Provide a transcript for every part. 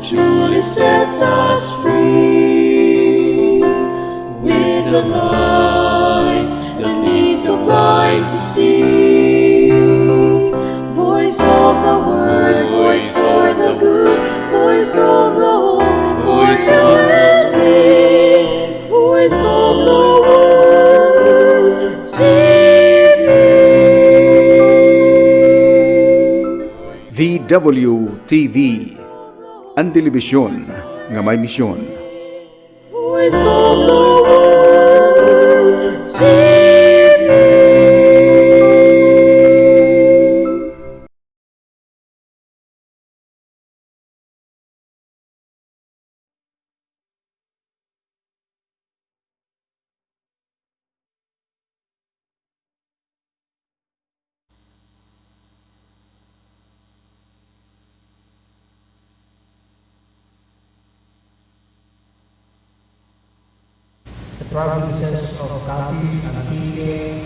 It truly sets us free. With the light that leads the blind to see. Voice of the word, voice for the good, voice of the hope, voice of the voice of the word, TV. VWTV, ang telebisyon nga may misyon. Voice of the world, TV. The provinces of Capiz, Antique,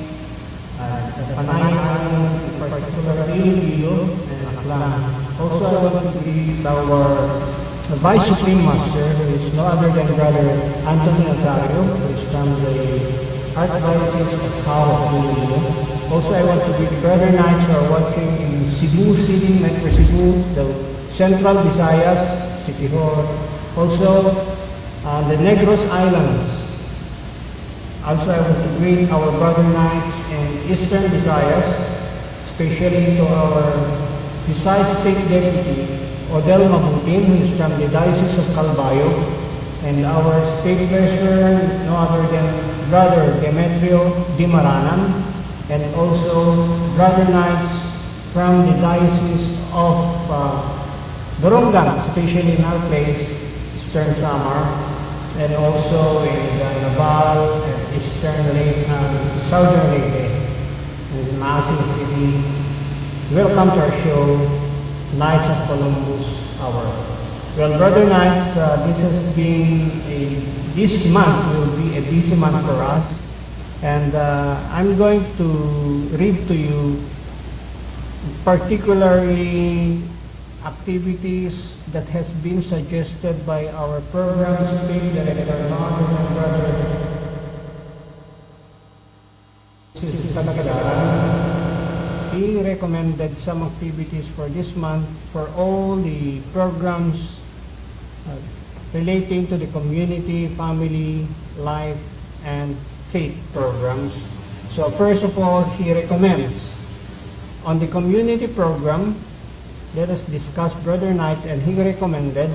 the Panay Island, particularly Iloilo and Aklan. Also, I want to greet the Vice Supreme Master, who is no other than Brother Anthony Azario, who is from the Archdiocese of Sao Iloilo. Also, I want to greet Brother Knights who are working in Cebu City, Metro Cebu, the Central Visayas, Siquijor. Also, the Negros Islands. Also, I want to greet our brother knights in Eastern Visayas, especially to our Visayas State Deputy, Odel Mabutin, who is from the Diocese of Calbayo, and our State Treasurer, no other than Brother Demetrio Dimaranan, and also brother knights from the Diocese of Borongan, especially in our place, Eastern Samar, and also in Naval and Eastern Lake, Southern Leyte, in Maasin City. Welcome to our show, Knights of Columbus Hour. Well, brother Knights, this month will be a busy month for us, and I'm going to read to you particularly activities that has been suggested by our program state director, Brother He recommended some activities for this month for all the programs relating to the community, family, life, and faith programs. So first of all, he recommends on the community program, let us discuss Brother Knights, and he recommended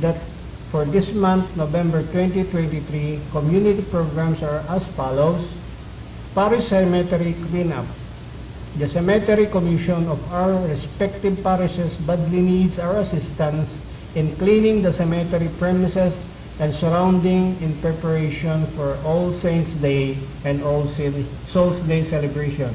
that for this month, November 2023, community programs are as follows. Parish Cemetery Cleanup. The Cemetery Commission of our respective parishes badly needs our assistance in cleaning the cemetery premises and surrounding in preparation for All Saints Day and All Souls Day celebration.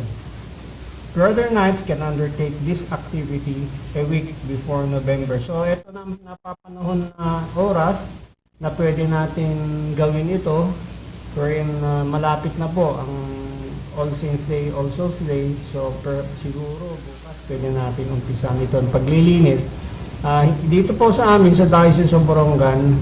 Brother Knights can undertake this activity a week before November. So ito na napapanahon na oras na pwede natin gawin ito, wherein malapit na po ang All Saints Day, All Souls Day. So siguro bukas pwede natin umpisan ito ang paglilinis. Dito po sa amin sa Diocese of Borongan,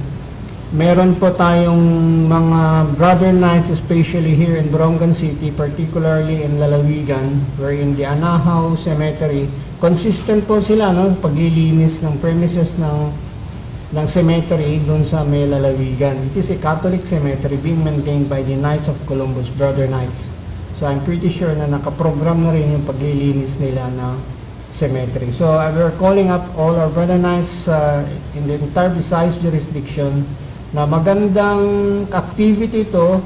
meron po tayong mga Brother Knights, especially here in Borongan City, particularly in Lalawigan, wherein the Anahaw Cemetery, consistent po sila, no, paglilinis ng premises ng cemetery doon sa may Lalawigan. It is a Catholic cemetery being maintained by the Knights of Columbus, Brother Knights. So I'm pretty sure na nakaprogram na rin yung paglilinis nila ng cemetery. So we're calling up all our Brother Knights in the entire Visayas jurisdiction na magandang activity to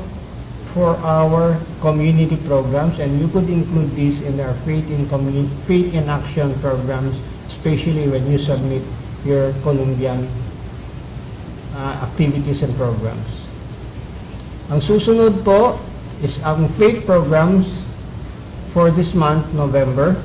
for our community programs, and you could include this in our faith in action programs, especially when you submit your Columbian activities and programs. Ang susunod po is ang faith programs for this month, November.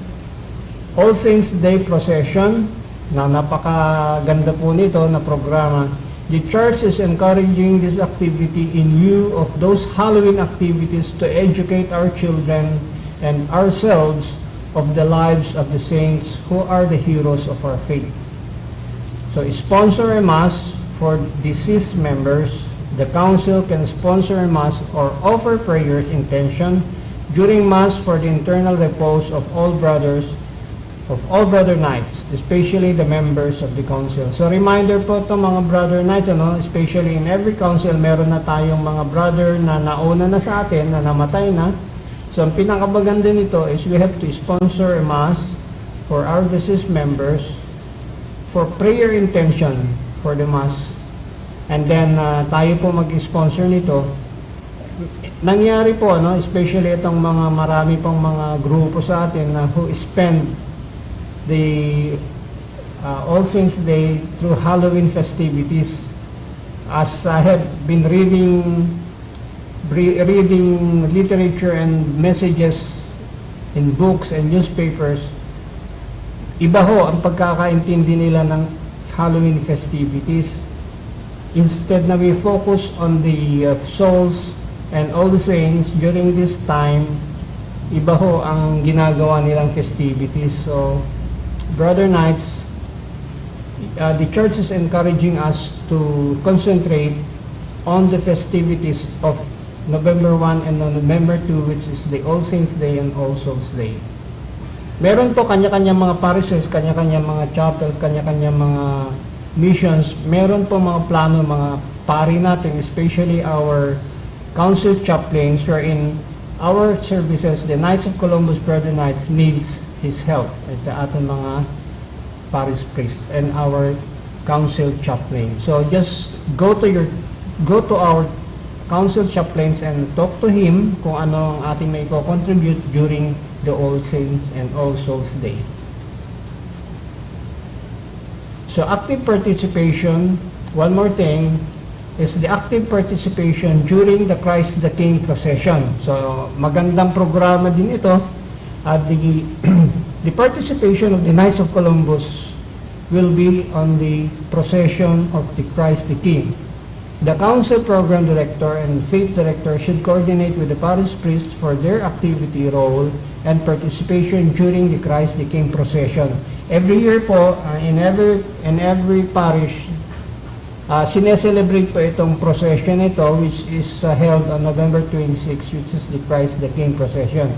All Saints Day Procession, na napakaganda po nito na programa. The church is encouraging this activity in lieu of those Halloween activities to educate our children and ourselves of the lives of the saints who are the heroes of our faith. So sponsor a mass for deceased members. The council can sponsor a mass or offer prayers intention during mass for the internal repose of all brother knights, especially the members of the council. So reminder po to mga brother knights, especially in every council, meron na tayong mga brother na nauna na sa atin, na namatay na. So ang pinakabaganda nito is we have to sponsor a mass for our deceased members for prayer intention for the mass. And then tayo po mag-sponsor nito. Nangyari po, especially itong mga marami pong mga grupo sa atin na who spend the All Saints Day through Halloween festivities. As I have been reading literature and messages in books and newspapers, iba ho ang pagkakaintindi nila ng Halloween festivities. Instead na we focus on the souls and all the saints during this time, iba ho ang ginagawa nilang festivities. So, Brother Knights, the church is encouraging us to concentrate on the festivities of November 1 and November 2, which is the All Saints Day and All Souls Day. Meron po kanya-kanya mga parishes, kanya-kanya mga chapels, kanya-kanya mga missions. Meron po mga plano, mga pari natin, especially our council chaplains, wherein our services, the Knights of Columbus Brother Knights needs his help at the ating mga parish priest and our council chaplain. So just go to our council chaplains and talk to him kung ano ang ating may contribute during the All Saints and All Souls Day. So active participation, one more thing, is the active participation during the Christ the King procession. So magandang programa din ito. At the participation of the Knights of Columbus will be on the procession of the Christ the King. The council program director and faith director should coordinate with the parish priest for their activity role and participation during the Christ the King procession. Every year po, in every parish, sineselebrate po itong procession ito, which is held on November 26, which is the Christ the King procession.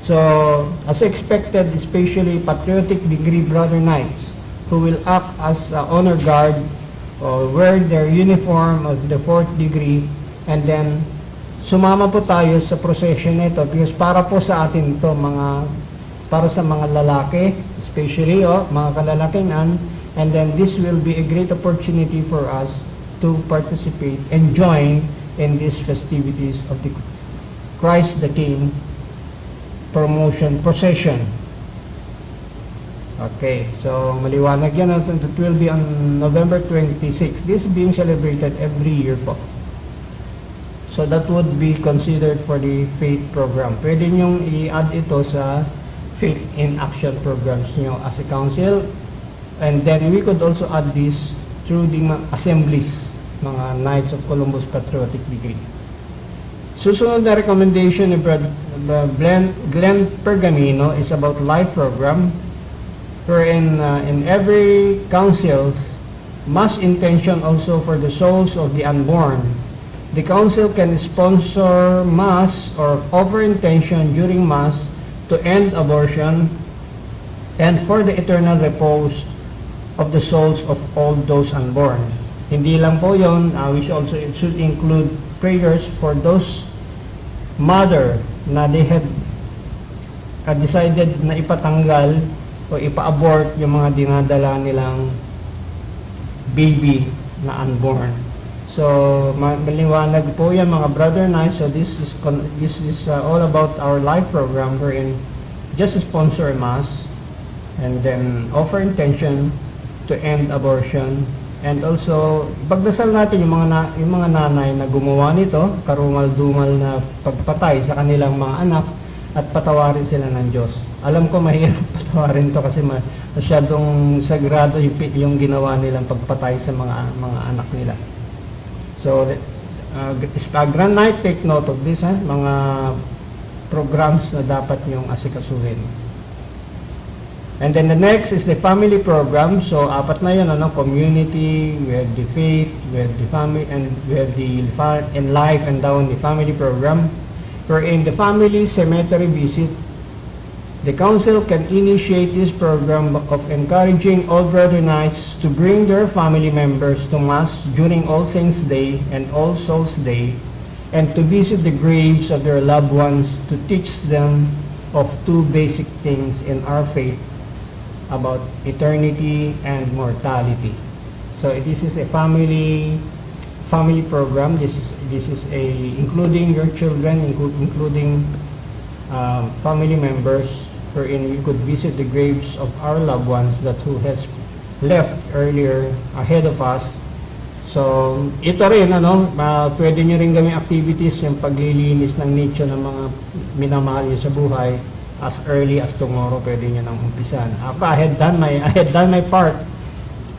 So, as expected, especially patriotic degree brother knights who will act as honor guard or wear their uniform of the 4th degree, and then sumama po tayo sa procession nito because para po sa atin ito, para sa mga lalaki, especially mga kalalakihan. And then this will be a great opportunity for us to participate and join in these festivities of the Christ the King promotion procession. Okay, so maliwanag yan. It will be on November 26. This being celebrated every year po. So that would be considered for the faith program. Pwede nyong i-add ito sa faith in action programs nyo as a council. And then we could also add this through the assemblies, mga Knights of Columbus Patriotic Degree. Susunod na recommendation ni Glenn Pergamino is about life program, wherein in every council's mass intention also for the souls of the unborn. The council can sponsor mass or offer intention during mass to end abortion and for the eternal repose of the souls of all those unborn. Hindi lang po yun, it should include prayers for those mother na they had decided na ipatanggal o ipa-abort yung mga dinadala nilang baby na unborn. So maliwanag po yan mga brother knights. So this is all about our life program wherein just sponsor a mass and then offer intention to end abortion, and also pagdasal natin yung mga nanay na gumawa nito, karumal-dumal na pagpatay sa kanilang mga anak, at patawarin sila ng Diyos. Alam ko mahirap patawarin to kasi masyadong sagrado yung ginawa nilang pagpatay sa mga anak nila. So Grand Night, take note of this, mga programs na dapat yung asikasuhin. And then the next is the family program. So apat na yun, ano, community, we have the faith, we have the family, and we have the in life and down the family program. Wherein the family cemetery visit, the council can initiate this program of encouraging all Brother Knights to bring their family members to Mass during All Saints Day and All Souls Day, and to visit the graves of their loved ones to teach them of two basic things in our faith about eternity and mortality. So this is a family program. This is a including your children, including family members, wherein we could visit the graves of our loved ones that who has left earlier ahead of us. So ito rin, ano, pwede nyo rin gawing activities, yung paglilinis ng nicho ng mga minamahal nyo sa buhay as early as tomorrow. Pwede nyo nang umpisan. I had done my part.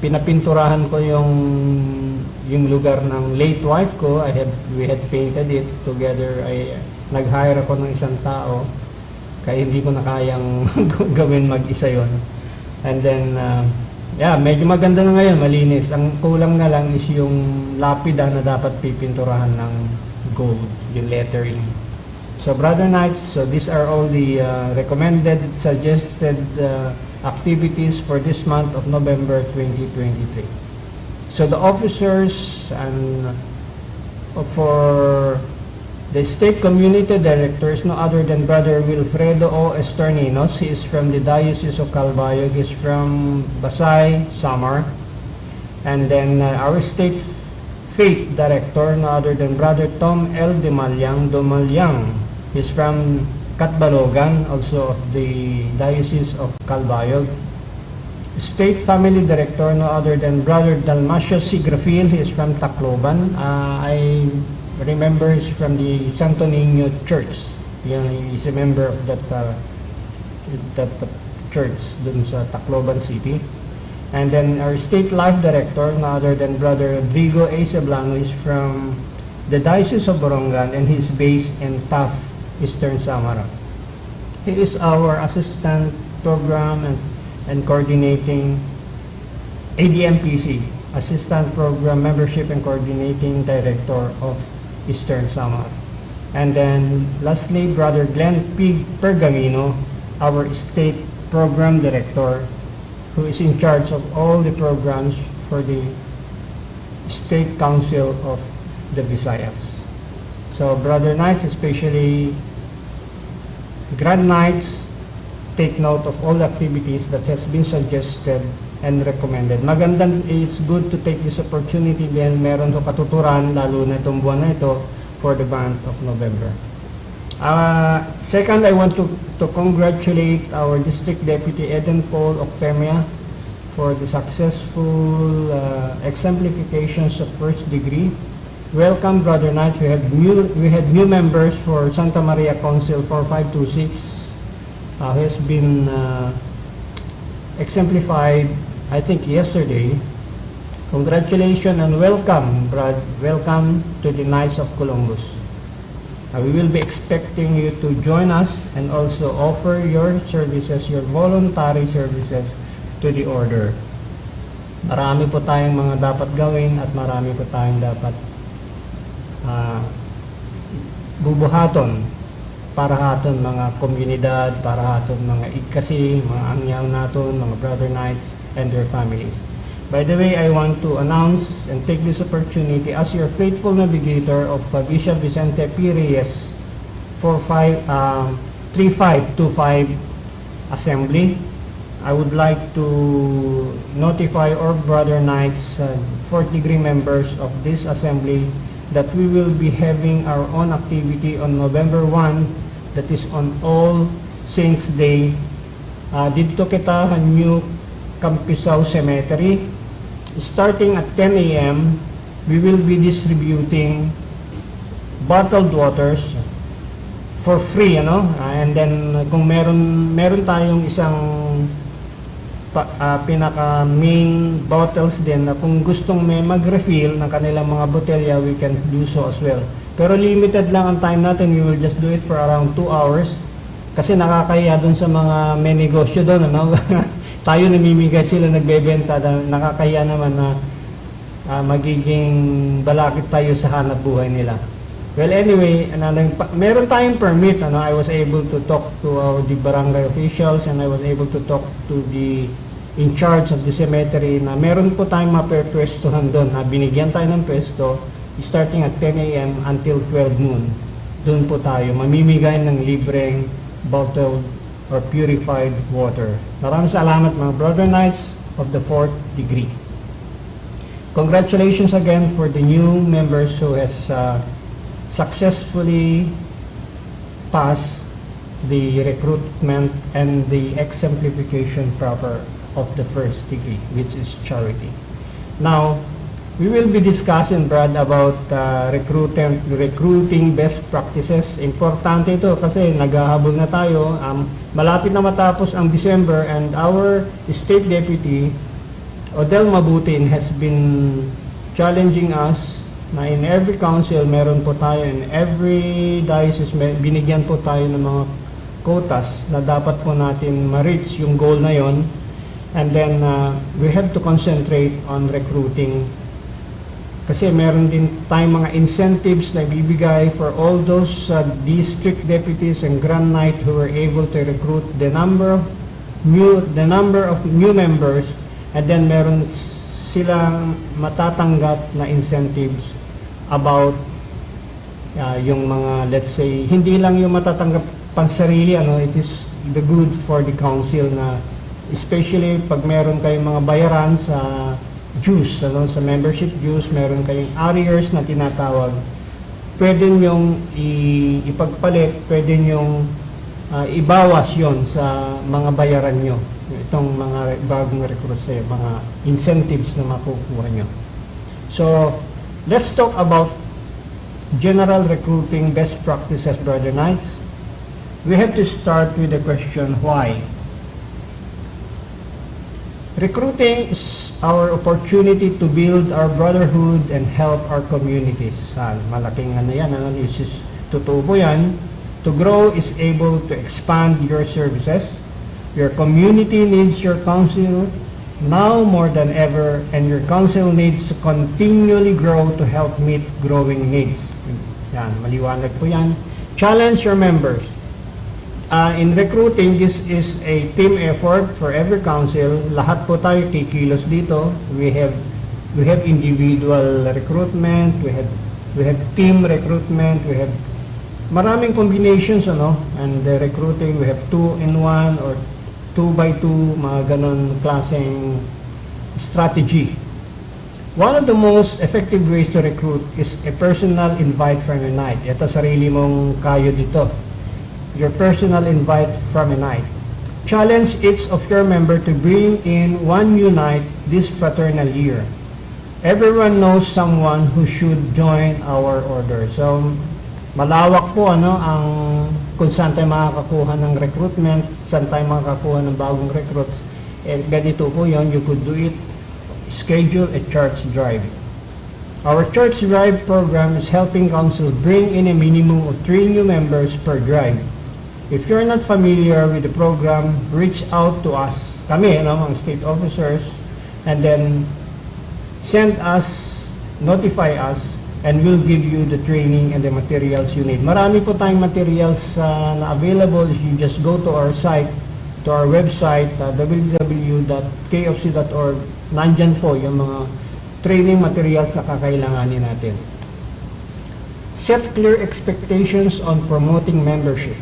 Pinapinturahan ko yung lugar ng late wife ko. We had painted it together. Nag-hire ako ng isang tao, kaya hindi ko na kayang gawin mag-isa yon. And then medyo maganda na ngayon, malinis. Ang kulang na lang is yung lapida na dapat pipinturahan ng gold, yung lettering. So Brother Knights, so these are all the recommended, suggested activities for this month of November 2023. So the officers and for the state community director is no other than Brother Wilfredo O. Estorninos. He is from the Diocese of Calbayog. He is from Basay, Samar. And then our state faith director, no other than Brother Tom L. Domalyang. He is from Catbalogan, also of the Diocese of Calbayog. State Family Director, no other than Brother Dalmacio Sigrafil. He is from Tacloban. I remember he's from the Santo Niño Church. He's a member of that church dun sa Tacloban City. And then our State Life Director, no other than Brother Rodrigo A. Ceblano, is from the Diocese of Borongan, and he's based in Taft, Eastern Samara. He is our Assistant Program and Coordinating ADMPC, Assistant Program Membership and Coordinating Director of Eastern Samar. And then lastly, Brother Glenn P. Pergamino, our State Program Director, who is in charge of all the programs for the State Council of the Visayas. So Brother Knights, especially Grand Knights, take note of all the activities that has been suggested and recommended. Magandang, it's good to take this opportunity din, meron ko katuturan, lalo na itong buwan na ito, for the month of November. Second, I want to congratulate our District Deputy Eden Paul Ocfemia for the successful exemplifications of first degree. Welcome, Brother Knight. We had new members for Santa Maria Council 4526. Has been exemplified, I think, yesterday. Congratulations and welcome, Brad. Welcome to the Knights of Columbus. We will be expecting you to join us and also offer your services, your voluntary services to the order. Marami po tayong mga dapat gawin at marami po tayong dapat bubuhaton para haton mga komunidad, para haton mga igkasi, mga angyaw naton, mga Brother Knights and their families. By the way, I want to announce and take this opportunity as your faithful navigator of Bishop Vicente P. Reyes 3525 Assembly. I would like to notify all Brother Knights, fourth degree members of this assembly, that we will be having our own activity on November 1, that is on All Saints Day. Dito kita sa New Campisaw Cemetery. Starting at 10 a.m., we will be distributing bottled waters for free, and then kung meron tayong isang pinaka main bottles din na kung gustong may mag-refill ng kanilang mga botelya, we can do so as well. Pero limited lang ang time natin. We will just do it for around 2 hours kasi nakakahiya dun sa mga may negosyo doon, tayo namimigay, sila nagbebenta, nakakaya naman na magiging balakid tayo sa hanap buhay nila. Well, anyway, meron tayong permit. I was able to talk to the barangay officials, and I was able to talk to the in charge of the cemetery na meron po tayong mapepwestohan doon. Binigyan tayo ng pwesto starting at 10 a.m. until 12 noon. Doon po tayo mamimigay ng libreng bottled or purified water. Maraming salamat mga Brother Knights of the 4th degree. Congratulations again for the new members who has successfully passed the recruitment and the exemplification proper of the 1st degree, which is charity. Now, we will be discussing, Brad, about recruiting best practices. Importante ito kasi naghahabol na tayo. Malapit na matapos ang December, and our State Deputy, Odel Mabutin, has been challenging us na in every council meron po tayo, in every diocese binigyan po tayo ng mga quotas na dapat po natin ma-reach yung goal na yon. And then we have to concentrate on recruiting kasi meron din tayong mga incentives na ibibigay for all those district deputies and grand knight who were able to recruit the number of new members, and then meron silang matatanggap na incentives about yung mga, let's say, hindi lang yung matatanggap pansarili, it is the good for the council na especially pag meron kayong mga bayaran sa dues, sa membership dues, meron kayong arrears na tinatawag, pwede nyong ipagpalit, pwede nyong ibawas yon sa mga bayaran nyo, itong mga bagong recruits, mga incentives na makukuha nyo. So, let's talk about general recruiting best practices, Brother Knights. We have to start with the question, why? Recruiting is our opportunity to build our brotherhood and help our communities. Malaking yan, totoo po yan. To grow is able to expand your services. Your community needs your council now more than ever, and your council needs to continually grow to help meet growing needs. Yan, maliwanag po yan. Challenge your members. In recruiting, this is a team effort for every council. Lahat po tayo kikilos dito. We have individual recruitment, we have team recruitment, we have maraming combinations, and the recruiting, we have 2-in-1 or 2x2, mga ganon klaseng strategy. One of the most effective ways to recruit is a personal invite from a night. Ito sarili mong kayo dito. Your personal invite from a night. Challenge each of your member to bring in one new night this fraternal year. Everyone knows someone who should join our order. So, malawak po ang kung saan tayo makakakuha ng recruitment, saan tayo makakakuha ng bagong recruits. And ganito po yun, you could do it, schedule a church drive. Our church drive program is helping councils bring in a minimum of 3 new members per drive. If you're not familiar with the program, reach out to us, kami, mga state officers, and then notify us, and we'll give you the training and the materials you need. Marami po tayong materials na available if you just go to our site, to our website, www.kofc.org. Nandyan po yung mga training materials na kakailanganin natin. Set clear expectations on promoting membership.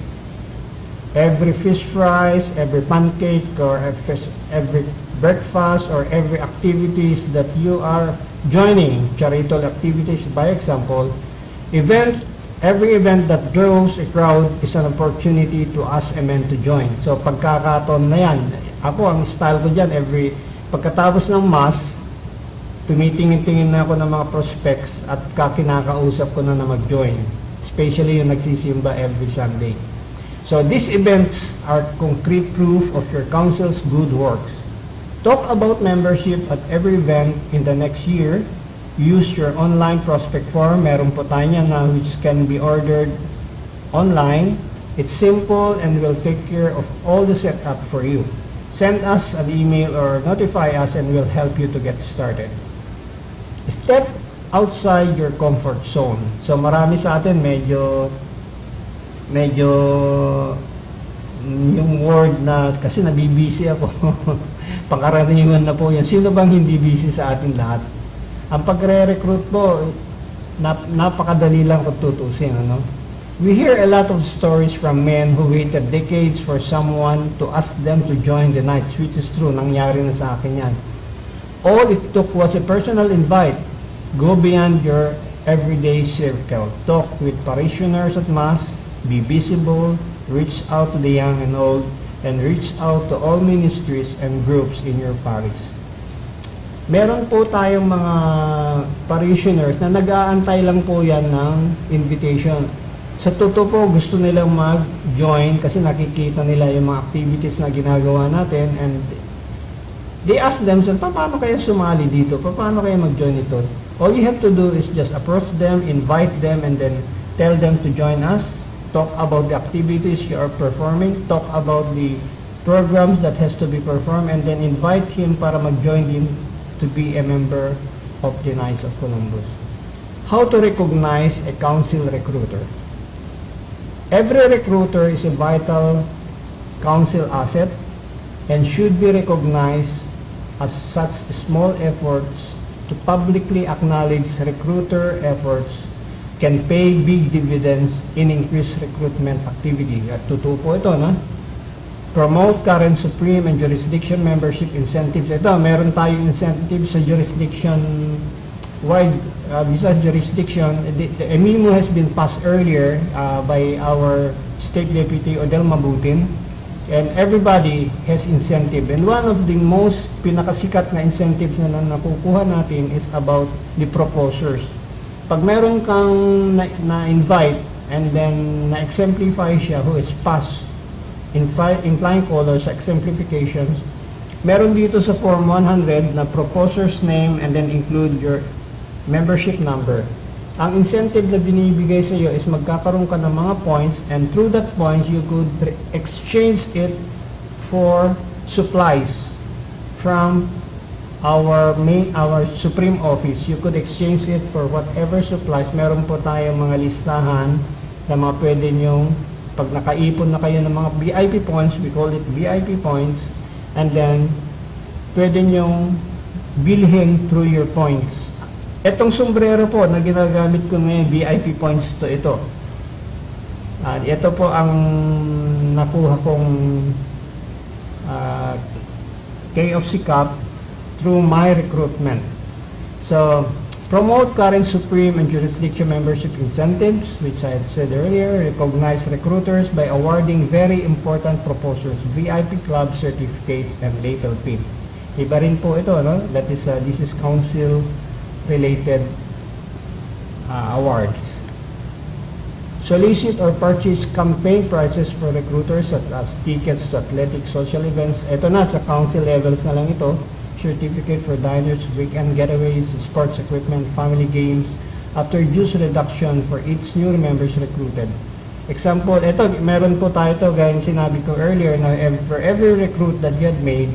Every fish fries, every pancake, or every breakfast, or every activities that you are joining, charitable activities, by example, every event that draws a crowd is an opportunity to ask a man to join. So, pagkakataon na yan, ako, ang style ko dyan, pagkatapos ng mass, tumitingin-tingin na ako ng mga prospects at kinakausap ko na mag-join. Especially yung nagsisimba every Sunday. So these events are concrete proof of your council's good works. Talk about membership at every event in the next year. Use your online prospect form. Meron po tayo yan na which can be ordered online. It's simple and will take care of all the setup for you. send us an email or notify us and we'll help you to get started. Step outside your comfort zone. So marami sa atin medyo yung word na kasi nabibisi ako. Pangkaraniwan na po yan. Sino bang hindi busy sa atin lahat? Ang pagre-recruit po, napakadali lang kung tutusin. Ano? We hear a lot of stories from men who waited decades for someone to ask them to join the Knights, which is true. Nangyari na sa akin yan. All it took was a personal invite. Go beyond your everyday circle. Talk with parishioners at Mass. Be visible. Reach out to the young and old. And reach out to all ministries and groups in your parish. Meron po tayong mga parishioners na nag-aantay lang po yan ng invitation. Sa totoo po, gusto nilang mag-join kasi nakikita nila yung mga activities na ginagawa natin and they ask themselves, paano kayo sumali dito? Paano kayo mag-join ito? All you have to do is just approach them, invite them, and then tell them to join us. Talk about the activities you are performing, talk about the programs that has to be performed, and then invite him para mag-join din to be a member of the Knights of Columbus. How to recognize a council recruiter? Every recruiter is a vital council asset and should be recognized as such. Small efforts to publicly acknowledge recruiter efforts can pay big dividends in increased recruitment activity. At totoo po ito, no? Promote current supreme and jurisdiction membership incentives. Ito, meron tayong incentives sa jurisdiction wide visas jurisdiction. A memo has been passed earlier by our State Deputy Odel Mabutin, and everybody has incentive. And one of the most pinakasikat na incentives na nakukuha natin is about the proposers. Pag meron kang na-invite and then na-exemplify siya who is passed in flying colors exemplifications, meron dito sa Form 100 na proposer's name and then include your membership number. Ang incentive na binibigay sa iyo is magkakaroon ka ng mga points, and through that points you could exchange it for supplies from our supreme office. You could exchange it for whatever supplies. Meron po tayong mga listahan na mga pwede nyong, pag nakaipon na kayo ng mga VIP points, we call it VIP points, and then pwede nyong bilhin through your points. Etong sombrero po na ginagamit ko ngayon, VIP points to ito. Ito po ang nakuha kong K of Sikap through my recruitment. So, promote current supreme and jurisdiction membership incentives, which I had said earlier. Recognize recruiters by awarding very important proposals, VIP club certificates, and label pins. Iba rin po ito, no? That is, this is council related awards. Solicit or purchase campaign prices for recruiters such as tickets to athletic social events. Ito na, sa council levels na lang ito. Certificate for diners, weekend getaways, sports equipment, family games, after dues reduction for each new members recruited. Example, ito, meron po tayo ito, gaya yung sinabi ko earlier, na for every recruit that you had made,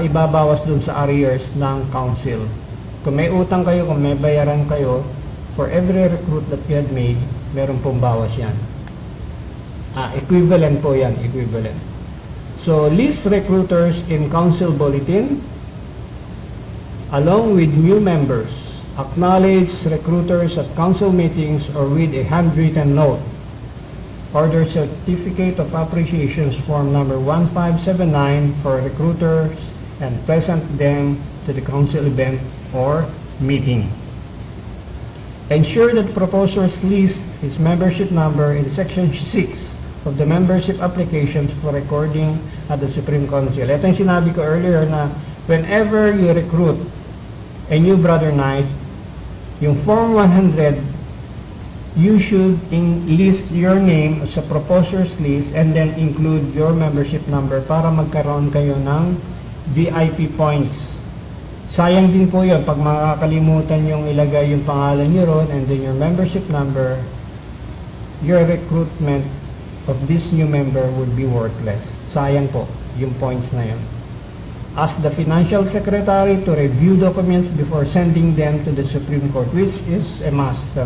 ibabawas dun sa arrears ng council. Kung may utang kayo, kung may bayaran kayo, for every recruit that you had made, meron pong bawas yan. Equivalent po yan, equivalent. So, list recruiters in council bulletin, along with new members. Acknowledge recruiters at council meetings or with a handwritten note. Order certificate of appreciations form number 1579 for recruiters and present them to the council event or meeting. Ensure that proposers list his membership number in section 6 of the membership applications for recording at the Supreme Council. Ito yung sinabi ko earlier na whenever you recruit a new brother knight, yung Form 100, you should list your name sa proposer's list and then include your membership number para magkaroon kayo ng VIP points. Sayang din po yun pag makakalimutan yung ilagay yung pangalan nyo ron and then your membership number, your recruitment of this new member would be worthless. Sayang po yung points na yun. Ask the financial secretary to review documents before sending them to the Supreme Court, which is a must.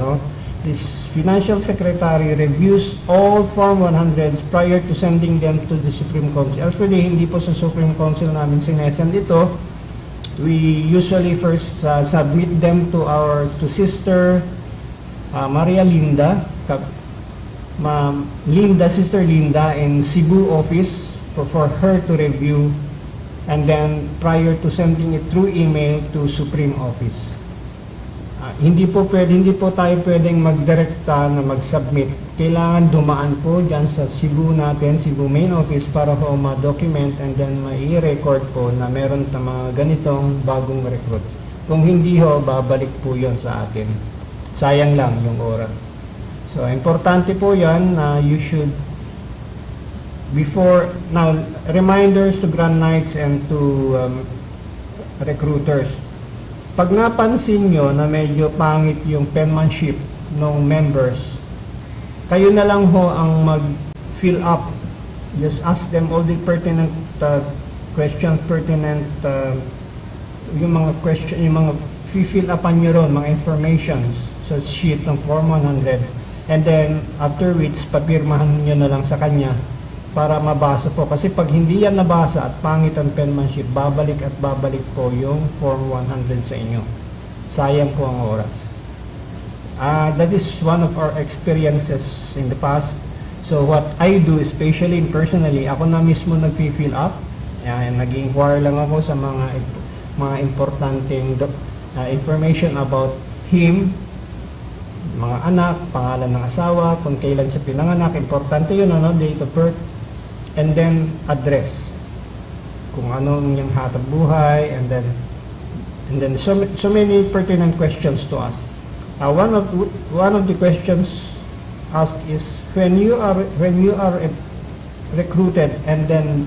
This financial secretary reviews all Form 100s prior to sending them to the Supreme Council. Actually, hindi po sa Supreme Council namin sinesend ito. We usually first submit them to Sister Maria Linda, Sister Linda in Cebu office for her to review, and then prior to sending it through email to Supreme Office. Hindi po tayo pwedeng magdirekta na mag-submit. Kailangan dumaan po dyan sa Cebu natin, Cebu main office, para ho ma-document and then mai-record po na meron na mga ganitong bagong recruits. Kung hindi ho, babalik po yon sa atin. Sayang lang yung oras. So, importante po yan na you should now, reminders to Grand Knights and to recruiters. Pag napansin nyo na medyo pangit yung penmanship ng members, kayo na lang ho ang mag-fill up. Just ask them all the pertinent questions, yung mga fill upan nyo ron, mga informations sa sheet ng Form 100. And then, after which, papirmahan nyo na lang sa kanya para mabasa po. Kasi pag hindi yan nabasa at pangit ang penmanship, babalik at babalik po yung Form 100 sa inyo. Sayang po ang oras. That is one of our experiences in the past. So what I do, especially personally, ako na mismo nag-fill up. Nag-inquire lang ako sa mga importanteng information about him, mga anak, pangalan ng asawa, kung kailan siya pinanganak, importante yun, date of birth, and then address, kung anong yung hatag buhay, and then so many pertinent questions to ask. One of the questions asked is, when you are recruited and then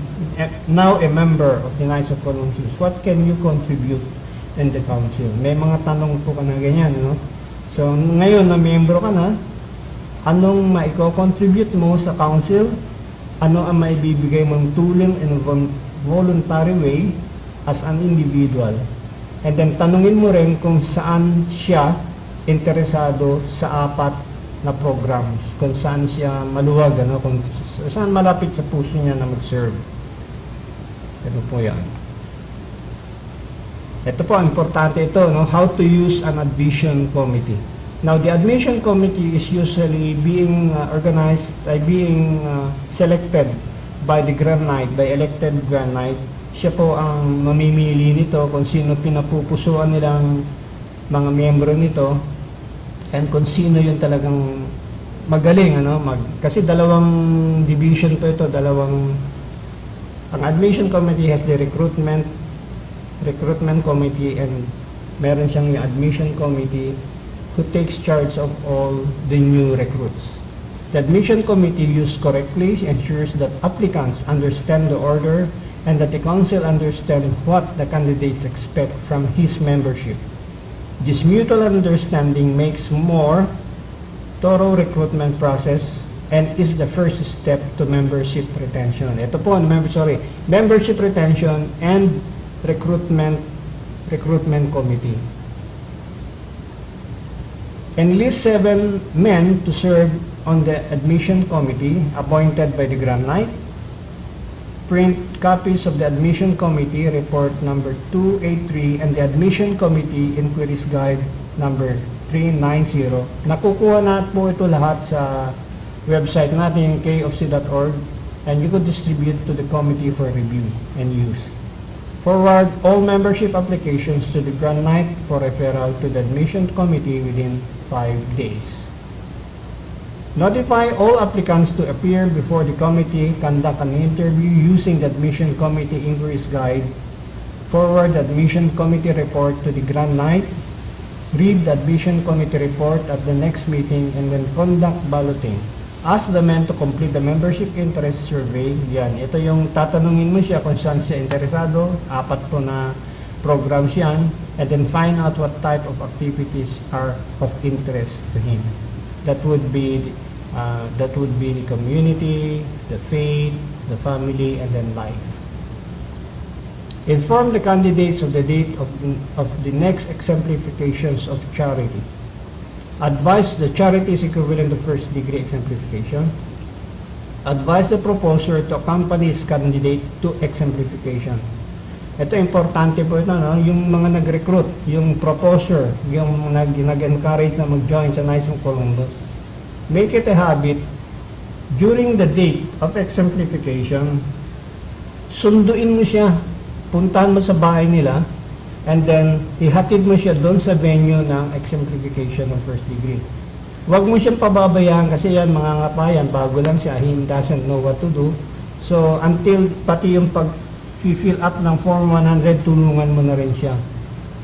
now a member of the Knights of Columbus, what can you contribute in the council? May mga tanong po ka na ganyan, So ngayon na miyembro ka na, anong maiko-contribute mo sa council? Ano ang maibibigay mong tulong in a voluntary way as an individual? And then tanungin mo rin kung saan siya interesado sa 4 na programs, kung saan siya maluwag, kung saan malapit sa puso niya na mag-serve. Ito po yan. Ito po, importante ito, how to use an admission committee. Now, the admission committee is usually being selected by the Grand Knight, by elected Grand Knight. Siya po ang mamimili nito kung sino pinapupusuan nilang mga miyembro nito and kung sino yung talagang magaling. Kasi dalawang division po ito, ang admission committee has the recruitment committee, and meron siyang yung admission committee who takes charge of all the new recruits. The admission committee used correctly ensures that applicants understand the order and that the council understand what the candidates expect from his membership. This mutual understanding makes more thorough recruitment process and is the first step to membership retention. Ito po, membership retention and recruitment committee. Enlist 7 men to serve on the admission committee appointed by the Grand Knight. Print copies of the admission committee report number 283 and the admission committee inquiries guide number 390. Nakukuha na po ito lahat sa website natin, kofc.org, and you could distribute to the committee for review and use. Forward all membership applications to the Grand Knight for referral to the admission committee within 5 days. Notify all applicants to appear before the committee, conduct an interview using the admission committee inquiries guide, forward the admission committee report to the Grand Knight, read the admission committee report at the next meeting, and then conduct balloting. Ask the men to complete the membership interest survey. Yan, ito yung tatanungin mo siya kung saan siya interesado. 4 po na programs yan. And then find out what type of activities are of interest to him. That would be the community, the faith, the family, and then life. Inform the candidates of the date of the next exemplifications of charity. Advise the charity is equivalent to first degree exemplification. Advise the proposer to accompany his candidate to exemplification. Ito, importante po ito, no? Yung mga nag-recruit, yung proposer, yung nag-encourage na mag-join sa Knights of Columbus. Make it a habit, during the date of exemplification, sunduin mo siya, puntahan mo sa bahay nila, and then ihatid mo siya doon sa venue ng exemplification of first degree. Huwag mo siyang pababayaan kasi yan, mga ngapayan, bago lang siya, he doesn't know what to do. So, until pati yung pag-fill up ng Form 100, tulungan mo na rin siya.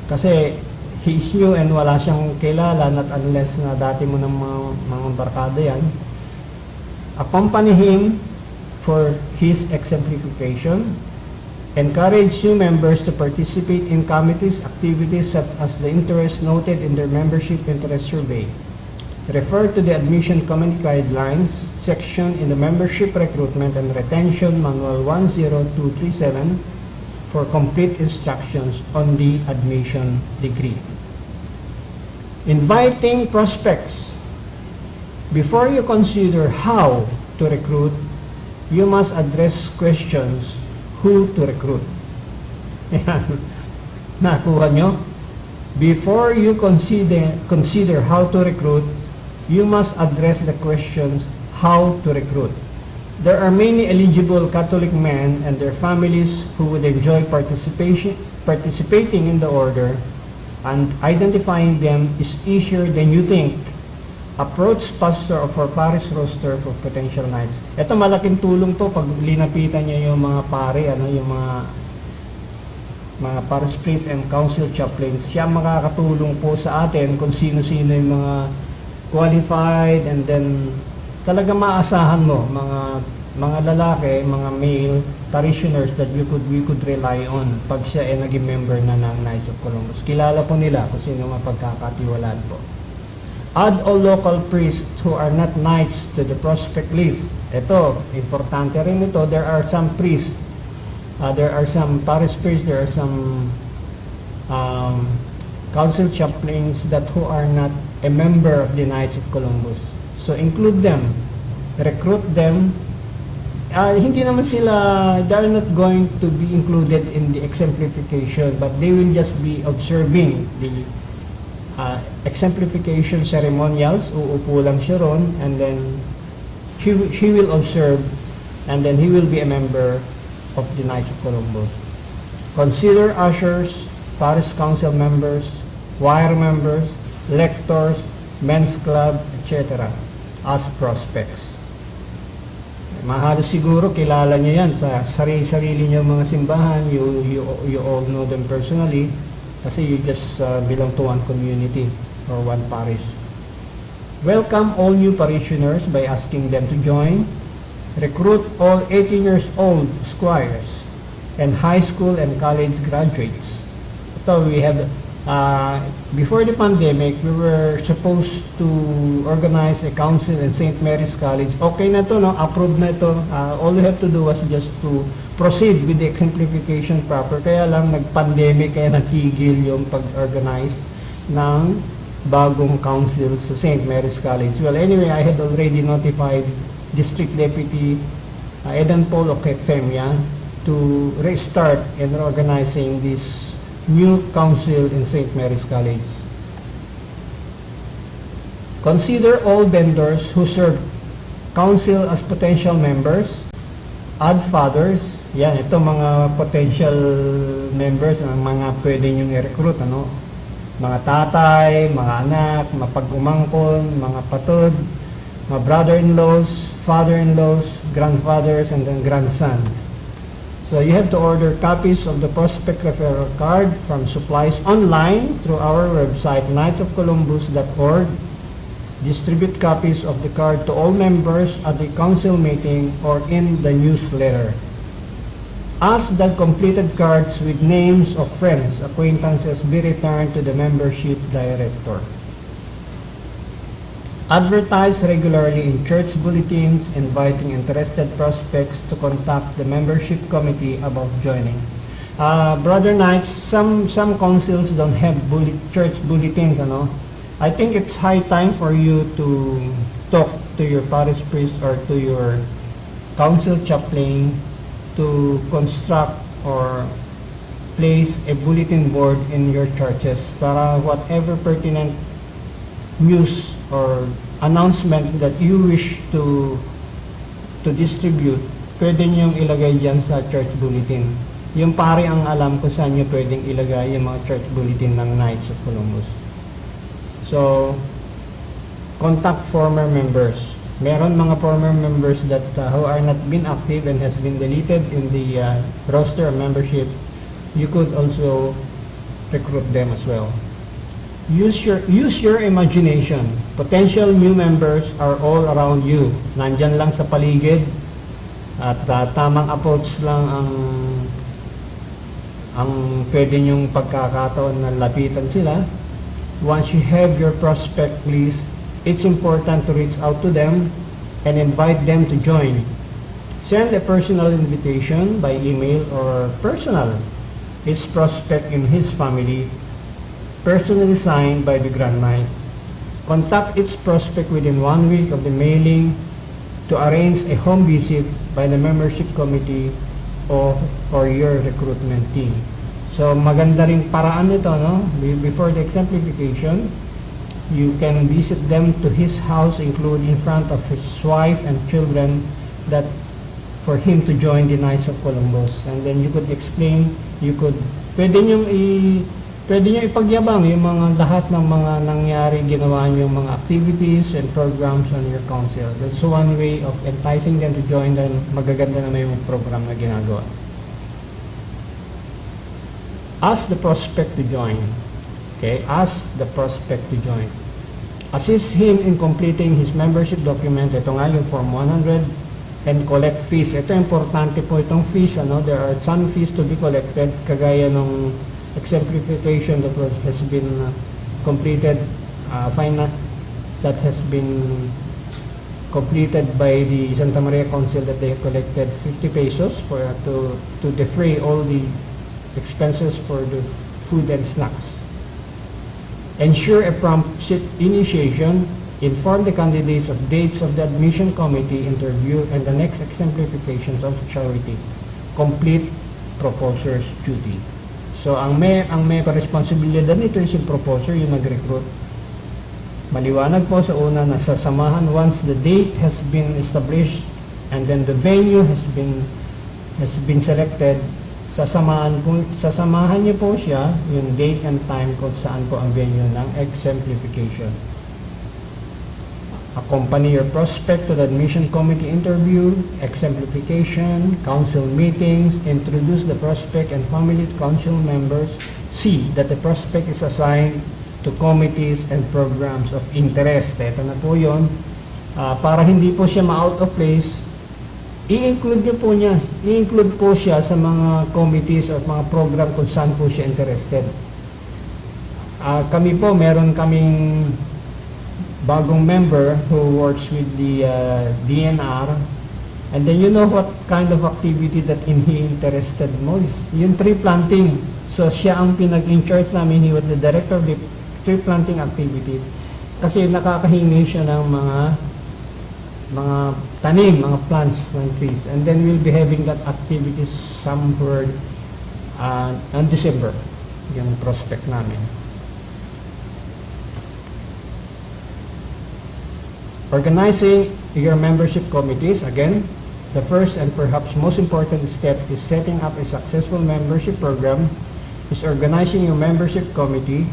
Kasi, he is new and wala siyang kilala, not unless na dati mo ng mga barkada yan. Accompany him for his exemplification. Encourage new members to participate in committees, activities such as the interests noted in their membership interest survey. Refer to the Admission Committee Guidelines section in the Membership Recruitment and Retention Manual 10237 for complete instructions on the admission degree. Inviting prospects. Before you consider how to recruit, you must address questions who to recruit. Nakuha nyo? Before you consider how to recruit, you must address the questions how to recruit. There are many eligible Catholic men and their families who would enjoy participating in the order, and identifying them is easier than you think. Approach pastor of our parish roster for potential knights. Ito, malaking tulong to pag linapitan niya yung mga pare, yung mga parish priests and council chaplains. Siya makakatulong po sa atin kung sino-sino yung mga qualified, and then talaga maasahan mo mga lalaki, mga male parishioners that we could rely on pag siya ay naging member na ng Knights of Columbus. Kilala po nila kung sino mapagkakatiwalaan po. Add all local priests who are not knights to the prospect list. Ito, importante rin ito. There are some priests, there are some parish priests, there are some council chaplains that who are not a member of the Knights of Columbus. So include them, recruit them. Hindi naman sila, they are not going to be included in the exemplification, but they will just be observing the exemplification ceremonials. Uupo lang siya ron, and then he will observe, and then he will be a member of the Knights of Columbus. Consider ushers, parish council members, choir members, lectors, men's club, etc. as prospects. Mahalos siguro kilala niyo yan sa sarili niyo mga simbahan. You all know them personally kasi you just belong to one community or one parish. Welcome all new parishioners by asking them to join. Recruit all 18 years old squires and high school and college graduates. So we have before the pandemic, we were supposed to organize a council in St. Mary's College. Okay na to, no? Approved na ito. All we have to do was just to proceed with the exemplification proper. Kaya lang nag-pandemic, kaya natigil yung pag-organize ng bagong council sa St. Mary's College. Well, anyway, I had already notified District Deputy Eden Paul Okefemia to restart and organizing this new council in St. Mary's College. Consider all vendors who serve council as potential members. Add fathers. Yan, ito mga potential members, mga pwede nyo i-recruit, ano? Mga tatay, mga anak, mga pag-umangkon, mga patod, mga brother-in-laws, father-in-laws, grandfathers, and then grandsons. So you have to order copies of the prospect referral card from supplies online through our website, knightsofcolumbus.org. Distribute copies of the card to all members at the council meeting or in the newsletter. Ask that completed cards with names of friends, acquaintances be returned to the membership director. Advertise regularly in church bulletins, inviting interested prospects to contact the membership committee about joining. Brother Knights, some councils don't have church bulletins, ano. I think it's high time for you to talk to your parish priest or to your council chaplain to construct or place a bulletin board in your churches para whatever pertinent news or announcement that you wish to distribute, pwede niyong ilagay dyan sa church bulletin. Yung pare ang alam kung saan niyo pwedeng ilagay yung mga church bulletin ng Knights of Columbus. So, contact former members. Meron mga former members that who are not been active and has been deleted in the roster of membership. You could also recruit them as well. Use your imagination. Potential new members are all around you. Nandyan lang sa paligid at tamang approach lang ang pwede nyong pagkakataon na lapitan sila. Once you have your prospect list, it's important to reach out to them and invite them to join. Send a personal invitation by email or personal. His prospect in his family, personally signed by the Grand Knight. Contact its prospect within 1 week of the mailing to arrange a home visit by the membership committee or your recruitment team. So maganda ring paraan nito, no? Before the exemplification, you can visit them to his house, include in front of his wife and children, that for him to join the Knights of Columbus. And then you could explain, pwede nyo ipagyabang yung mga lahat ng mga nangyari, ginawa nyo mga activities and programs on your council. That's one way of enticing them to join, then magaganda naman yung program na ginagawa. Ask the prospect to join. Okay, ask the prospect to join. Assist him in completing his membership document. Ito nga yung Form 100, and collect fees. Ito importante po itong fees. There are some fees to be collected, kagaya ng exemplification that has been completed, that has been completed by the Santa Maria Council, that they collected 50 pesos to defray all the expenses for the food and snacks. Ensure a prompt initiation. Inform the candidates of dates of the admission committee interview and the next exemplifications of charity. Complete proposer's duty. So ang may responsibilidad nito is yung proposer, yung nag-recruit. Maliwanag po sa una na sasamahan once the date has been established and then the venue has been selected. Sasamahan niyo po siya yung date and time kung saan po ang venue ng exemplification. Accompany your prospect to the admission committee interview, exemplification, council meetings, introduce the prospect and family council members. See that the prospect is assigned to committees and programs of interest. Ito na po yun. Para hindi po siya ma-out of place, i-include po siya sa mga committees or mga program kung saan po siya interested. Kami po, meron kaming bagong member who works with the DNR, and then you know what kind of activity that he interested most? Yung tree planting. So siya ang pinag-in-charge namin. He was the director of the tree planting activity kasi nakakahingi siya ng mga tanim, mga plants ng trees, and then we'll be having that activities somewhere on December, yung prospect namin. Organizing your membership committees. Again, the first and perhaps most important step is setting up a successful membership program is organizing your membership committee.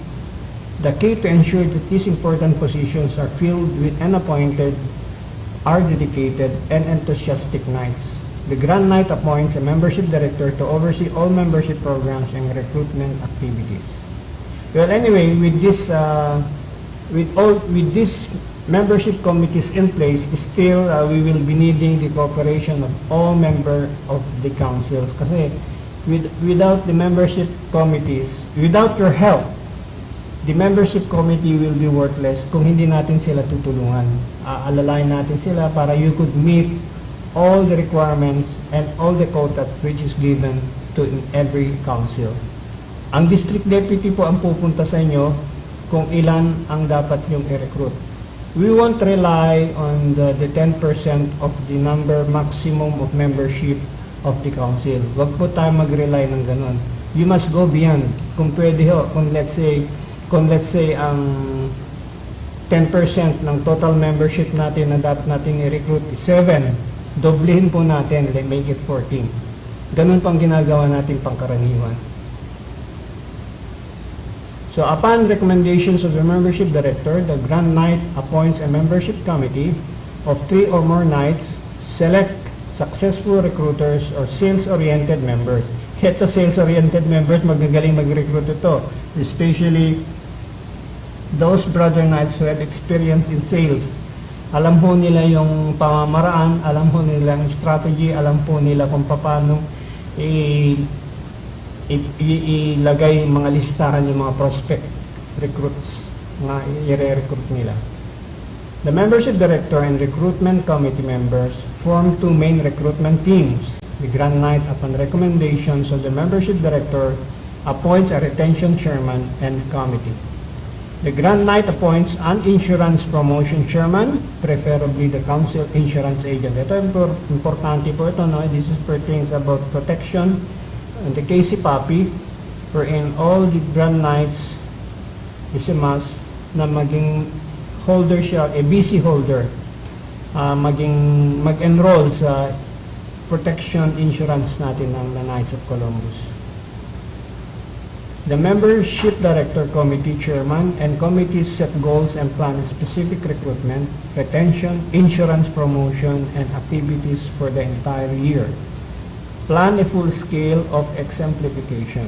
The key to ensure that these important positions are filled with and appointed are dedicated and enthusiastic Knights. The Grand Knight appoints a membership director to oversee all membership programs and recruitment activities. Well, anyway, with this membership committees in place, still we will be needing the cooperation of all members of the councils. Kasi without the membership committees, without your help, the membership committee will be worthless kung hindi natin sila tutulungan. Alalayan natin sila para you could meet all the requirements and all the quotas which is given to every council. Ang district deputy po ang pupunta sa inyo kung ilan ang dapat yung i-recruit. We won't rely on the 10% of the number maximum of membership of the council. Wag po tayo mag-rely ng ganun. You must go beyond. Kung pwede ho, kung let's say ang 10% ng total membership natin na dapat natin i-recruit is 7, doblehin po natin, make it 14. Ganun pang ginagawa natin pangkaraniwan. So upon recommendations of the membership director, the Grand Knight appoints a membership committee of 3 or more knights, select successful recruiters or sales-oriented members. Ito, sales-oriented members, magagaling mag-recruit ito, especially those brother knights who have experience in sales. Alam po nila yung pamamaraan, alam po nila yung strategy, alam po nila kung paano ilagay mga listahan yung mga prospect recruits nga i-recruit nila. The membership director and recruitment committee members form 2 main recruitment teams. The Grand Knight, upon recommendations of the membership director, appoints a retention chairman and committee. The Grand Knight appoints an insurance promotion chairman, preferably the council insurance agent. Ito importante po ito, no? This is pertains about protection and the KC PAPI, wherein all the Grand Knights is a must na maging holder siya, a BC holder, mag-enroll sa protection insurance natin ng the Knights of Columbus. The membership director committee chairman and committees set goals and plan specific recruitment, retention, insurance promotion, and activities for the entire year. Plan a full scale of exemplification.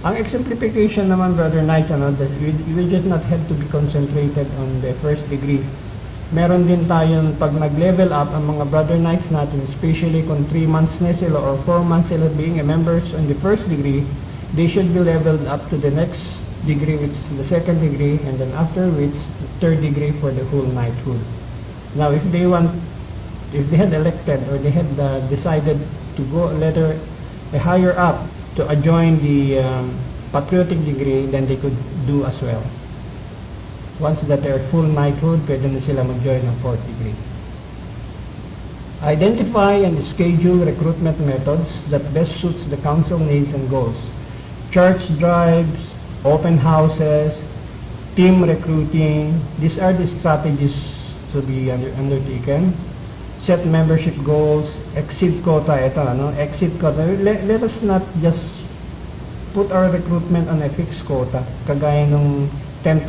Ang exemplification naman, Brother Knights, we just not have to be concentrated on the first degree. Meron din tayong pag nag-level up ang mga Brother Knights natin, especially kung 3 months na sila or 4 months sila being a members on the first degree, they should be leveled up to the next degree, which is the second degree, and then after which, the third degree for the whole knighthood. Now, if they had elected or they had decided to go a higher up to join the patriotic degree, then they could do as well. Once that they're full knighthood, pwede na sila mag-join ng 4th degree. Identify and schedule recruitment methods that best suits the council needs and goals. Church drives, open houses, team recruiting, these are the strategies to be undertaken. Set membership goals, exceed quota, exceed quota. Let us not just put our recruitment on a fixed quota, kagaya nung 10%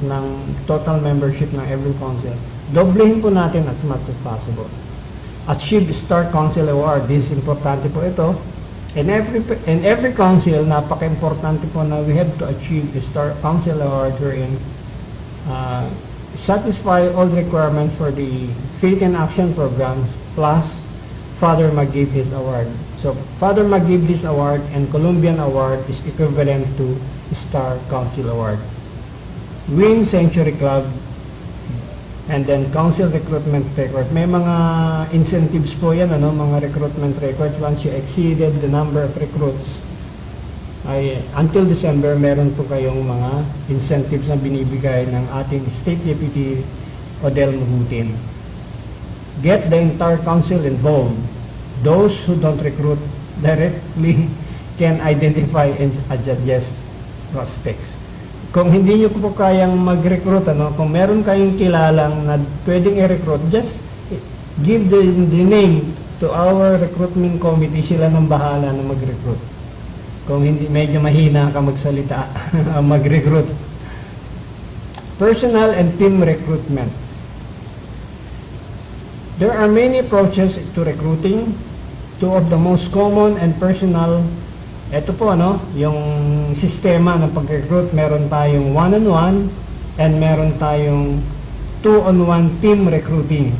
ng total membership ng every council. Doblehin po natin as much as possible. Achieve Star Council Award, this is importante po ito. In every council, napaka-importante po na we have to achieve the Star Council Award wherein satisfy all requirements for the Faith in Action programs plus Father Magib his award. So Father Magib this award and Columbian Award is equivalent to Star Council Award. Win Century Club and then council recruitment record. May mga incentives po yan, mga recruitment records. Once you exceeded the number of recruits, until December, meron po kayong mga incentives na binibigay ng ating State Deputy Odel Muhutin. Get the entire council involved. Those who don't recruit directly can identify and suggest prospects. Kung hindi nyo po kayang mag-recruit, kung meron kayong kilalang na pwedeng i-recruit, just give the name to our recruitment committee, sila nang bahala na mag-recruit. Kung hindi, medyo mahina ka magsalita, mag-recruit. Personal and team recruitment. There are many approaches to recruiting. 2 of the most common and personal, ito po, yung sistema ng pag-recruit, meron tayong one-on-one and meron tayong 2-on-1 team recruiting.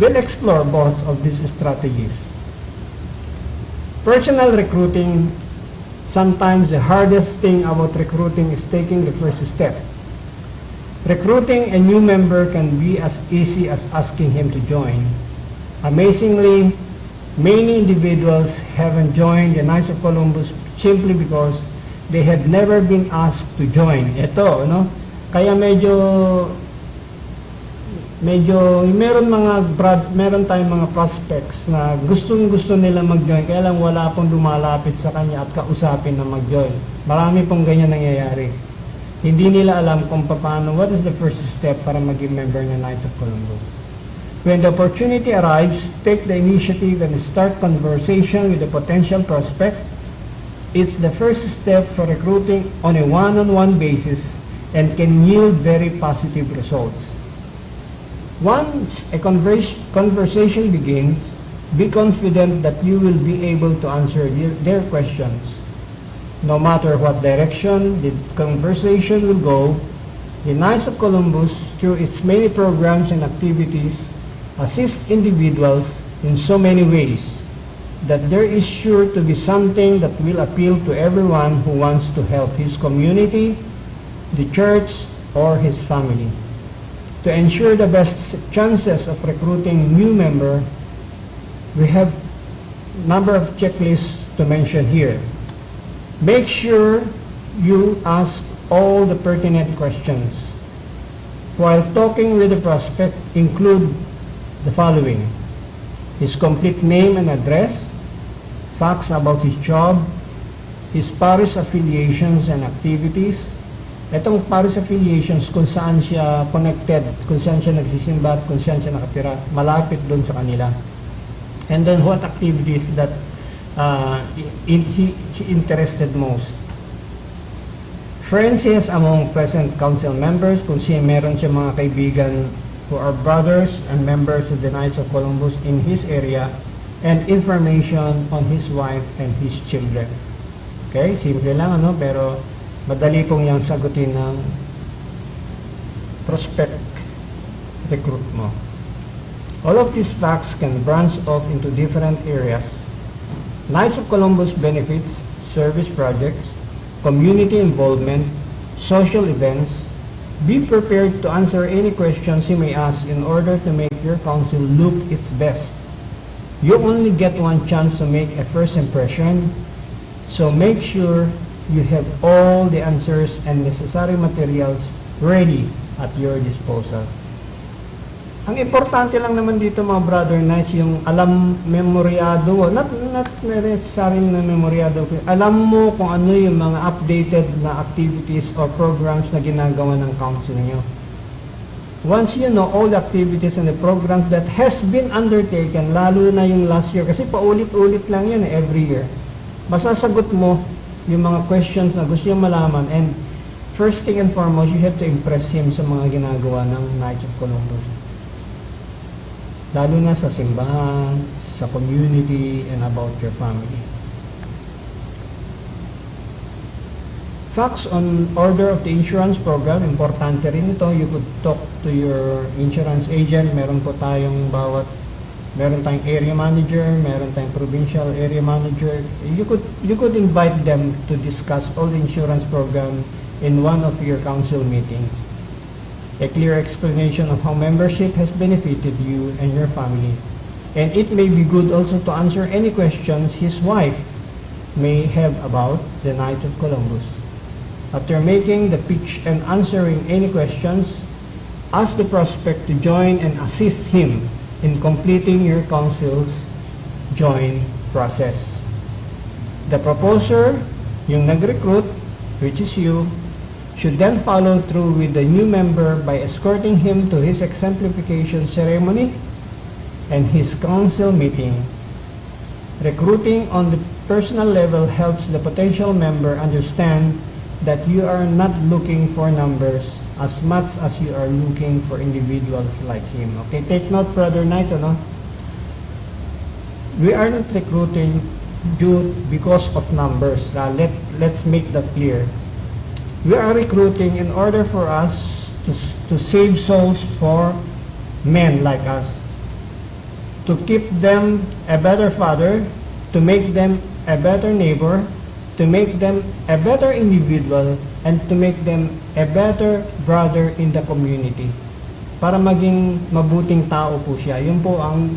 We'll explore both of these strategies. Personal recruiting, sometimes the hardest thing about recruiting is taking the first step. Recruiting a new member can be as easy as asking him to join. Amazingly, Many individuals haven't joined the Knights of Columbus simply because they have never been asked to join. Ito, no? Kaya meron tayong mga prospects na gustong-gusto nila mag-join, kaya lang wala pong lumalapit sa kanya at kausapin na mag-join. Marami pong ganyan nangyayari. Hindi nila alam kung paano, what is the first step para maging member ng Knights of Columbus. When the opportunity arrives, take the initiative and start conversation with the potential prospect. It's the first step for recruiting on a one-on-one basis and can yield very positive results. Once a conversation begins, be confident that you will be able to answer their questions. No matter what direction the conversation will go, the Knights of Columbus, through its many programs and activities, assist individuals in so many ways that there is sure to be something that will appeal to everyone who wants to help his community, the church, or his family. To ensure the best chances of recruiting new member, we have number of checklists to mention here. Make sure you ask all the pertinent questions. While talking with the prospect, include the following: his complete name and address, facts about his job, his parish affiliations and activities. Itong parish affiliations, kung saan siya connected, kung saan siya nagsisimba, kung saan siya nakatira, malapit doon sa kanila. And then what activities that he interested most. Friends he has among present council members, kung meron siya mga kaibigan who are brothers and members of the Knights of Columbus in his area, and information on his wife and his children. Okay, simple lang ano, pero madali pong yung sagutin ng prospect recruit mo. All of these facts can branch off into different areas. Knights of Columbus benefits, service projects, community involvement, social events. Be prepared to answer any questions you may ask in order to make your council look its best. You only get one chance to make a first impression, so make sure you have all the answers and necessary materials ready at your disposal. Ang importante lang naman dito mga brother Knights, yung memoryado, not necessary na memoryado, alam mo kung ano yung mga updated na activities or programs na ginagawa ng council niyo. Once you know all the activities and the programs that has been undertaken, lalo na yung last year, kasi paulit-ulit lang yan every year, masasagot mo yung mga questions na gusto nyo malaman, and first thing and foremost, you have to impress him sa mga ginagawa ng Knights of Columbus. Lalo na sa simbahan, sa community, and about your family. Facts on order of the insurance program, importante rin ito. You could talk to your insurance agent. Meron tayong area manager, meron tayong provincial area manager. You could invite them to discuss all the insurance program in one of your council meetings. A clear explanation of how membership has benefited you and your family. And it may be good also to answer any questions his wife may have about the Knights of Columbus. After making the pitch and answering any questions, ask the prospect to join and assist him in completing your council's join process. The proposer, yung nag-recruit, which is you, should then follow through with the new member by escorting him to his exemplification ceremony and his council meeting. Recruiting on the personal level helps the potential member understand that you are not looking for numbers as much as you are looking for individuals like him. Okay, take note, Brother Knights, ano? We are not recruiting due because of numbers. Let's make that clear. We are recruiting in order for us to save souls for men like us, to keep them a better father, to make them a better neighbor, to make them a better individual, and to make them a better brother in the community. Para maging mabuting tao po siya. Yun po ang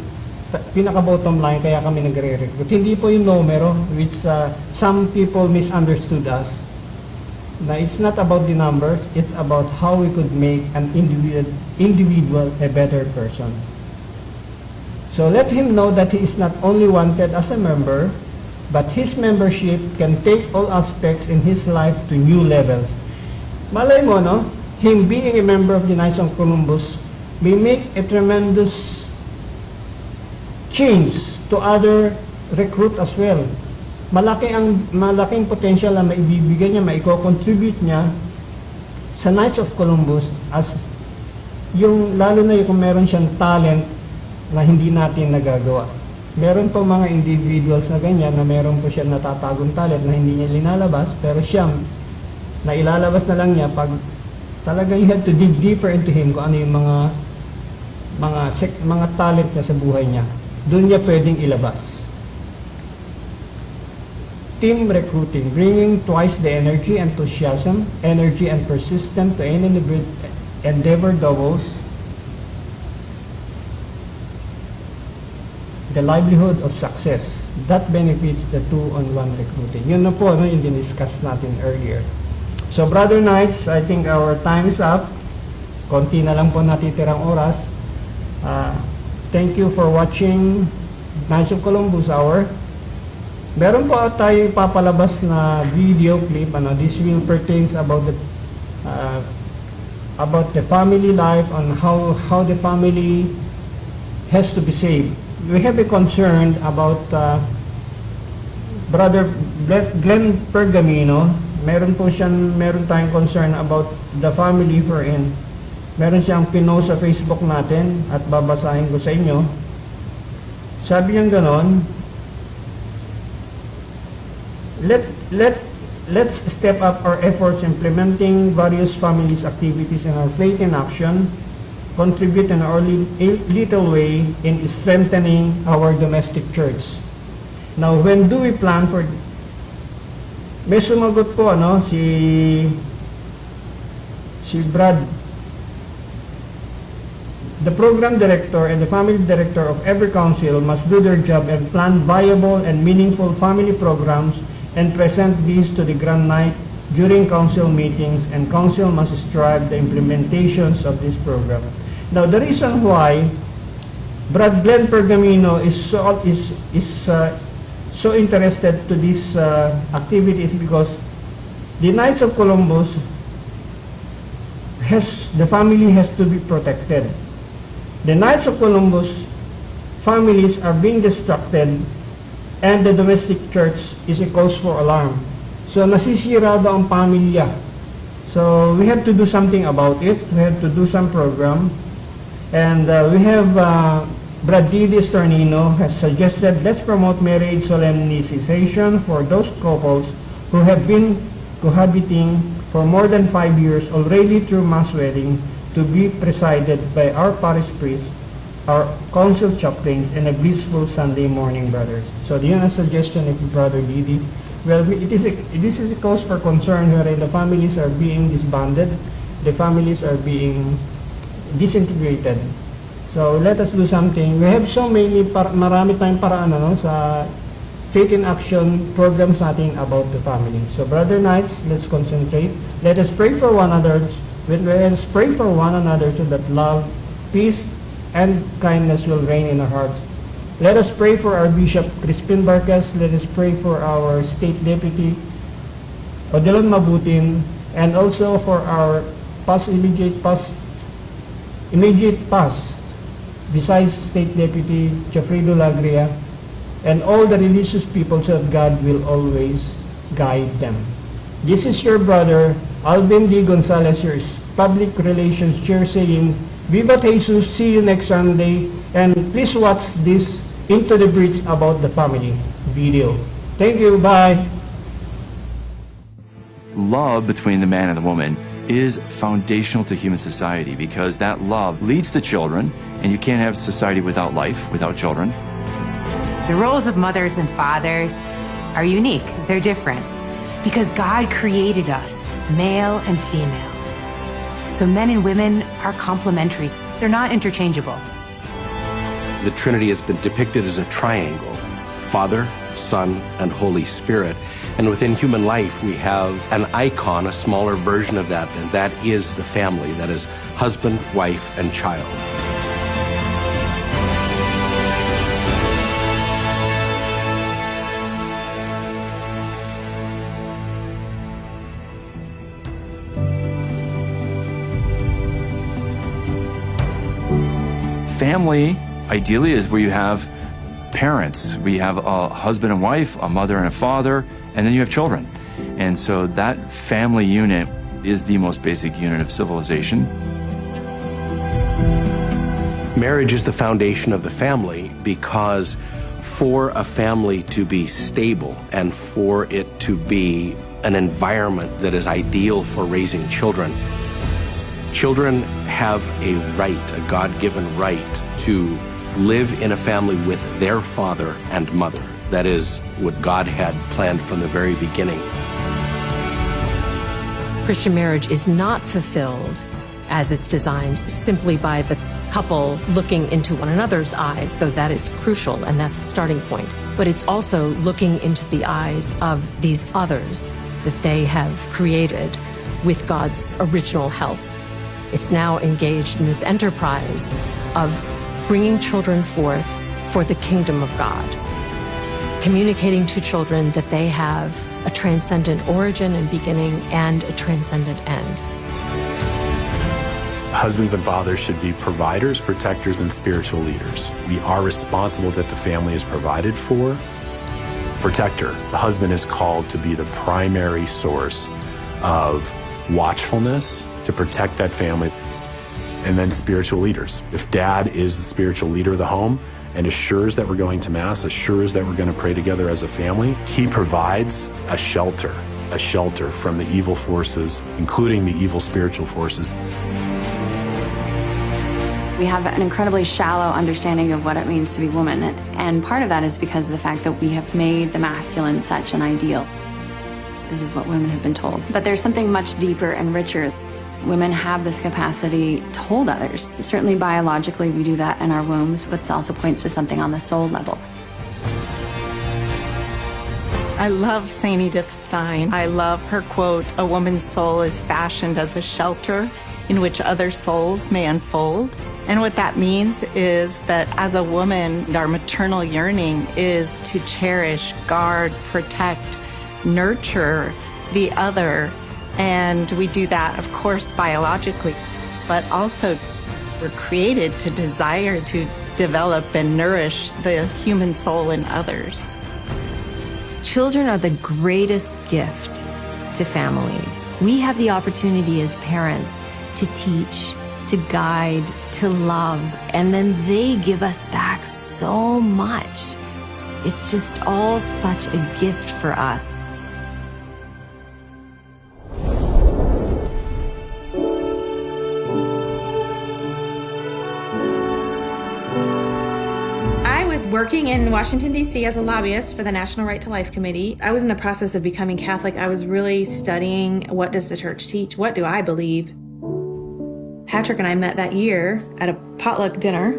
pinaka-bottom line kaya kami nagre-recruit. Hindi po yung numero, which some people misunderstood us. Na it's not about the numbers, it's about how we could make an individual a better person. So let him know that he is not only wanted as a member, but his membership can take all aspects in his life to new levels. Malay mo, no? Him being a member of the Knights of Columbus may make a tremendous change to other recruit as well. Malaking potential na maibibigay niya, maiko-contribute niya sa Knights of Columbus as yung, lalo na yung kung meron siyang talent na hindi natin nagagawa. Meron po mga individuals na ganyan na meron po siya natatagong talent na hindi niya linalabas, pero siya na ilalabas na lang niya pag talagang you have to dig deeper into him kung ano yung mga talent na sa buhay niya. Doon niya pwedeng ilabas. Team recruiting, bringing twice the energy, enthusiasm, energy and persistence to any endeavor doubles the livelihood of success. That benefits the two-on-one recruiting. Yun na po, yung diniscuss natin earlier. So, Brother Knights, I think our time is up. Konti na lang po natitirang oras. Thank you for watching Knights of Columbus Hour. Meron po tayo papalabas na video clip. This will pertains about the family life, on how the family has to be saved. We have a concern about Brother Glenn Pergamino. Meron tayong concern about the family wherein meron siyang pinost sa Facebook natin at babasahin ko sa inyo. Sabi niya ganon, let's step up our efforts implementing various families activities in our faith in action, contribute in our little way in strengthening our domestic church. Now, when do we plan for... May sumagot po si Brad. The program director and the family director of every council must do their job and plan viable and meaningful family programs and present these to the Grand Knight during council meetings, and council must strive the implementations of this program. Now, the reason why Brad Glenn Pergamino is so interested to this activity is because the Knights of Columbus the family has to be protected. The Knights of Columbus families are being distracted, and the domestic church is a cause for alarm. So, nasisira daw ang pamilya. So, we have to do something about it. We have to do some program. And we have Brad Didi Stornino has suggested, let's promote marriage solemnization for those couples who have been cohabiting for more than 5 years already through mass wedding to be presided by our parish priest, our council chaplains, and a blissful Sunday morning brothers. So, yun ang suggestion of Brother Didi. Well, this is a cause for concern wherein the families are being disbanded, the families are being disintegrated. So, let us do something. We have so many, marami tayong paraan sa Faith in Action programs natin about the family. So, Brother Knights, let's concentrate. Let us pray for one another. Let us pray for one another so that love, peace, and kindness will reign in our hearts. Let us pray for our Bishop Crispin Barcas. Let us pray for our State Deputy Odilon Mabutin, and also for our immediate past, besides State Deputy Chafredo Lagria, and all the religious people, so that God will always guide them. This is your brother Alvin D. Gonzalez, your public relations chair, saying, Viva Jesus, see you next Sunday, and please watch this Into the Breach about the family video. Thank you, bye. Love between the man and the woman is foundational to human society, because that love leads to children, and you can't have society without life, without children. The roles of mothers and fathers are unique. They're different because God created us, male and female. So men and women are complementary. They're not interchangeable. The Trinity has been depicted as a triangle: Father, Son, and Holy Spirit. And within human life, we have an icon, a smaller version of that, and that is the family. That is husband, wife, and child. Family, ideally, is where you have parents. We have a husband and wife, a mother and a father, and then you have children. And so that family unit is the most basic unit of civilization. Marriage is the foundation of the family because for a family to be stable and for it to be an environment that is ideal for raising children, children have a right, a God-given right, to live in a family with their father and mother. That is what God had planned from the very beginning. Christian marriage is not fulfilled as it's designed simply by the couple looking into one another's eyes, though that is crucial and that's the starting point. But it's also looking into the eyes of these others that they have created with God's original help. It's now engaged in this enterprise of bringing children forth for the kingdom of God, communicating to children that they have a transcendent origin and beginning and a transcendent end. Husbands and fathers should be providers, protectors, and spiritual leaders. We are responsible that the family is provided for. Protector. The husband is called to be the primary source of watchfulness to protect that family. And then spiritual leaders. If dad is the spiritual leader of the home and assures that we're going to Mass, assures that we're going to pray together as a family, he provides a shelter from the evil forces, including the evil spiritual forces. We have an incredibly shallow understanding of what it means to be woman, and part of that is because of the fact that we have made the masculine such an ideal. This is what women have been told. But there's something much deeper and richer. Women have this capacity to hold others. Certainly biologically we do that in our wombs, but it also points to something on the soul level. I love St. Edith Stein. I love her quote, "A woman's soul is fashioned as a shelter in which other souls may unfold." And what that means is that as a woman, our maternal yearning is to cherish, guard, protect, nurture the other. And we do that, of course, biologically, but also we're created to desire to develop and nourish the human soul in others. Children are the greatest gift to families. We have the opportunity as parents to teach, to guide, to love, and then they give us back so much. It's just all such a gift for us. Working in Washington, D.C. as a lobbyist for the National Right to Life Committee. I was in the process of becoming Catholic. I was really studying, what does the church teach? What do I believe? Patrick and I met that year at a potluck dinner,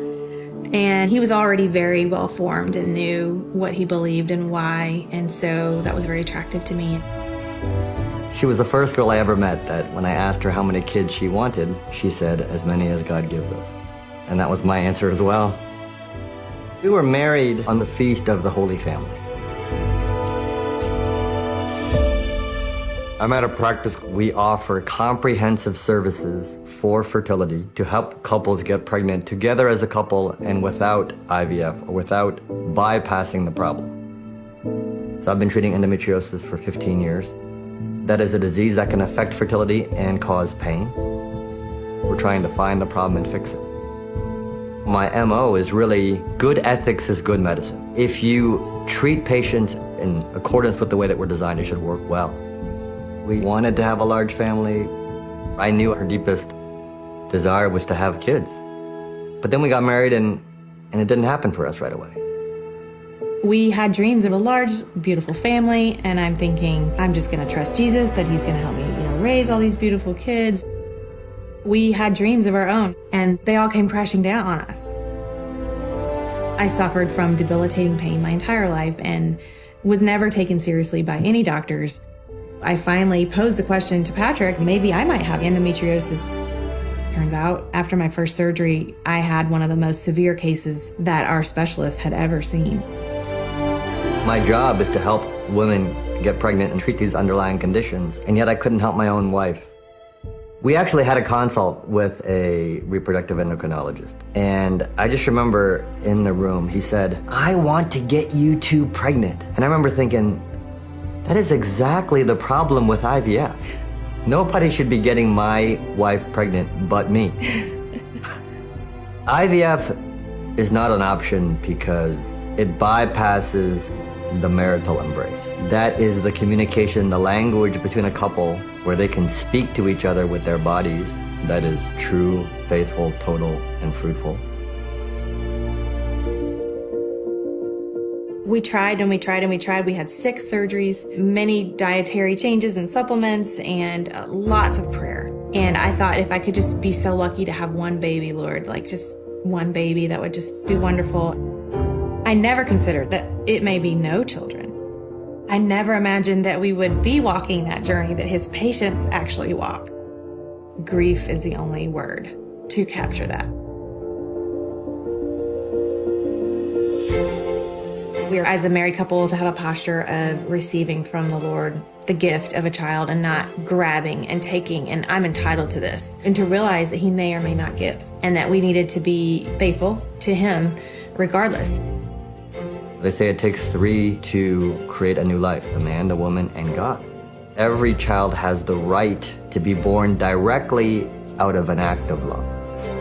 and he was already very well formed and knew what he believed and why, and so that was very attractive to me. She was the first girl I ever met that when I asked her how many kids she wanted, she said, "As many as God gives us." And that was my answer as well. We were married on the Feast of the Holy Family. I'm at a practice. We offer comprehensive services for fertility to help couples get pregnant together as a couple and without IVF or without bypassing the problem. So I've been treating endometriosis for 15 years. That is a disease that can affect fertility and cause pain. We're trying to find the problem and fix it. My MO is really good ethics is good medicine. If you treat patients in accordance with the way that we're designed, it should work well. We wanted to have a large family. I knew her deepest desire was to have kids. But then we got married and it didn't happen for us right away. We had dreams of a large, beautiful family, and I'm thinking, I'm just gonna trust Jesus, that he's gonna help me, raise all these beautiful kids. We had dreams of our own, and they all came crashing down on us. I suffered from debilitating pain my entire life and was never taken seriously by any doctors. I finally posed the question to Patrick, maybe I might have endometriosis. Turns out, after my first surgery, I had one of the most severe cases that our specialist had ever seen. My job is to help women get pregnant and treat these underlying conditions, and yet I couldn't help my own wife. We actually had a consult with a reproductive endocrinologist, and I just remember in the room, he said, "I want to get you two pregnant." And I remember thinking, that is exactly the problem with IVF. Nobody should be getting my wife pregnant but me. IVF is not an option because it bypasses the marital embrace. That is the communication, the language between a couple where they can speak to each other with their bodies that is true, faithful, total, and fruitful. We tried and we tried and we tried. We had 6 surgeries, many dietary changes and supplements, and lots of prayer. And I thought if I could just be so lucky to have one baby, Lord, like just one baby, that would just be wonderful. I never considered that it may be no children. I never imagined that we would be walking that journey that his patients actually walk. Grief is the only word to capture that. We are, as a married couple, to have a posture of receiving from the Lord the gift of a child and not grabbing and taking and I'm entitled to this, and to realize that he may or may not give, and that we needed to be faithful to him regardless. They say it takes 3 to create a new life, the man, the woman, and God. Every child has the right to be born directly out of an act of love.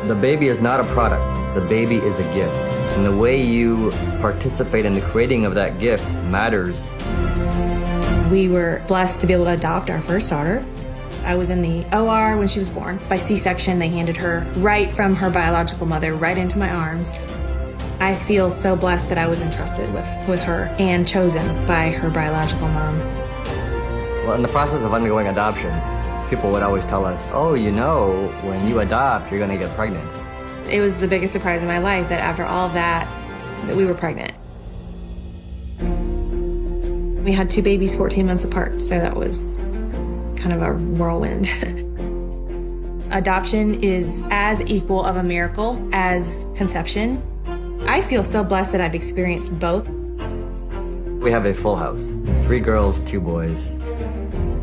The baby is not a product, the baby is a gift. And the way you participate in the creating of that gift matters. We were blessed to be able to adopt our first daughter. I was in the OR when she was born. By C-section, they handed her right from her biological mother right into my arms. I feel so blessed that I was entrusted with her and chosen by her biological mom. Well, in the process of undergoing adoption, people would always tell us, oh, you know, when you adopt, you're going to get pregnant. It was the biggest surprise in my life that after all of that we were pregnant. We had 2 babies 14 months apart, so that was kind of a whirlwind. Adoption is as equal of a miracle as conception. I feel so blessed that I've experienced both. We have a full house, 3 girls, 2 boys.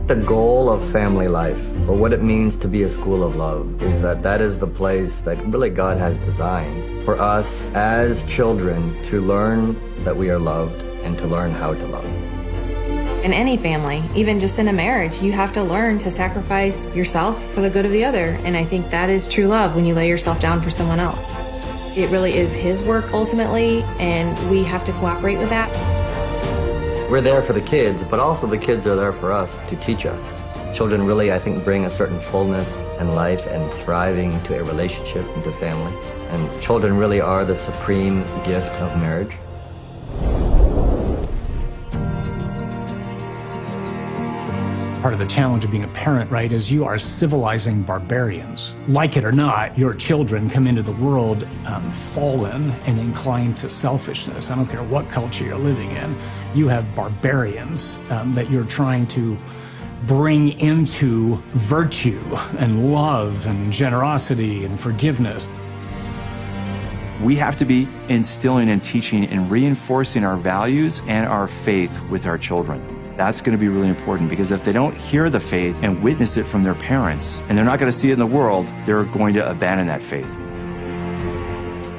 The goal of family life, or what it means to be a school of love, is that is the place that really God has designed for us as children to learn that we are loved and to learn how to love. In any family, even just in a marriage, you have to learn to sacrifice yourself for the good of the other. And I think that is true love, when you lay yourself down for someone else. It really is his work ultimately, and we have to cooperate with that. We're there for the kids, but also the kids are there for us to teach us. Children really, I think, bring a certain fullness and life and thriving to a relationship and to family. And children really are the supreme gift of marriage. Part of the challenge of being a parent, right, is you are civilizing barbarians. Like it or not, your children come into the world fallen and inclined to selfishness. I don't care what culture you're living in. You have barbarians that you're trying to bring into virtue and love and generosity and forgiveness. We have to be instilling and teaching and reinforcing our values and our faith with our children. That's going to be really important, because if they don't hear the faith and witness it from their parents, and they're not going to see it in the world, they're going to abandon that faith.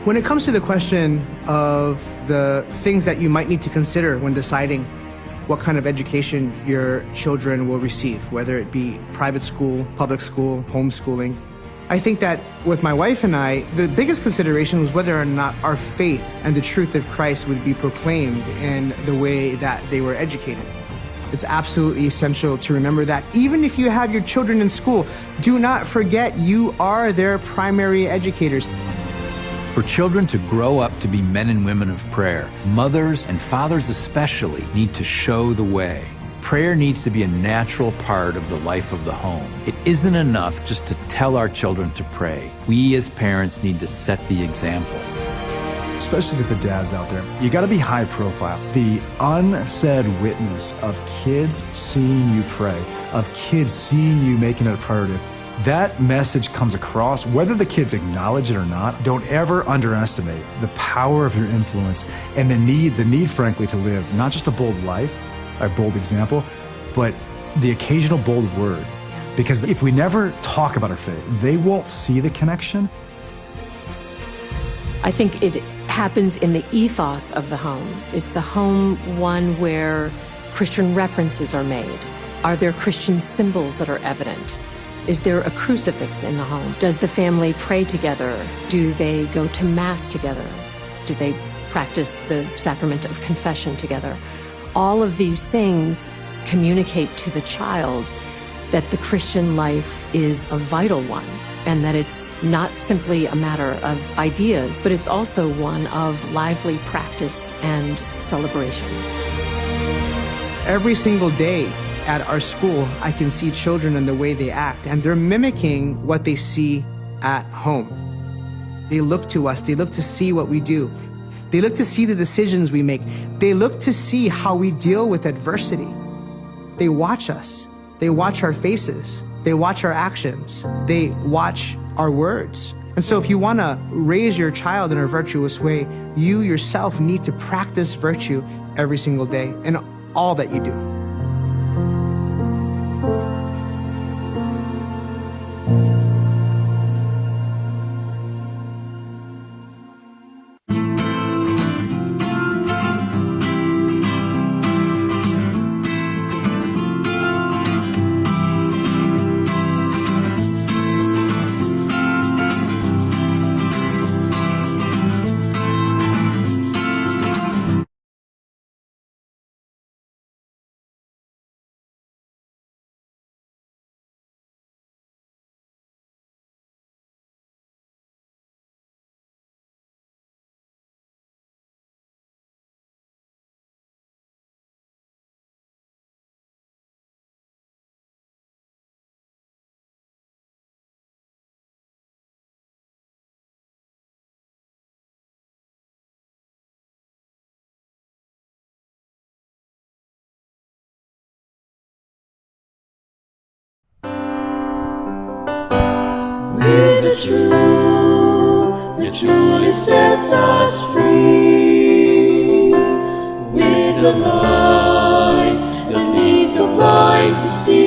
When it comes to the question of the things that you might need to consider when deciding what kind of education your children will receive, whether it be private school, public school, homeschooling, I think that with my wife and I, the biggest consideration was whether or not our faith and the truth of Christ would be proclaimed in the way that they were educated. It's absolutely essential to remember that even if you have your children in school, do not forget you are their primary educators. For children to grow up to be men and women of prayer, mothers and fathers especially need to show the way. Prayer needs to be a natural part of the life of the home. It isn't enough just to tell our children to pray. We as parents need to set the example. especially to the dads out there, you got to be high profile. The unsaid witness of kids seeing you pray, of kids seeing you making it a priority, that message comes across, whether the kids acknowledge it or not. Don't ever underestimate the power of your influence and the need, frankly, to live not just a bold life, a bold example, but the occasional bold word. Because if we never talk about our faith, they won't see the connection. I think it happens in the ethos of the home. Is the home one where Christian references are made? Are there Christian symbols that are evident? Is there a crucifix in the home? Does the family pray together? Do they go to Mass together? Do they practice the sacrament of confession together? All of these things communicate to the child that the Christian life is a vital one, and that it's not simply a matter of ideas, but it's also one of lively practice and celebration. Every single day at our school, I can see children and the way they act, and they're mimicking what they see at home. They look to us, they look to see what we do. They look to see the decisions we make. They look to see how we deal with adversity. They watch us. They watch our faces. They watch our actions. They watch our words. And so if you want to raise your child in a virtuous way, you yourself need to practice virtue every single day in all that you do. With the truth that truly sets us free. With the light that leads the blind to see.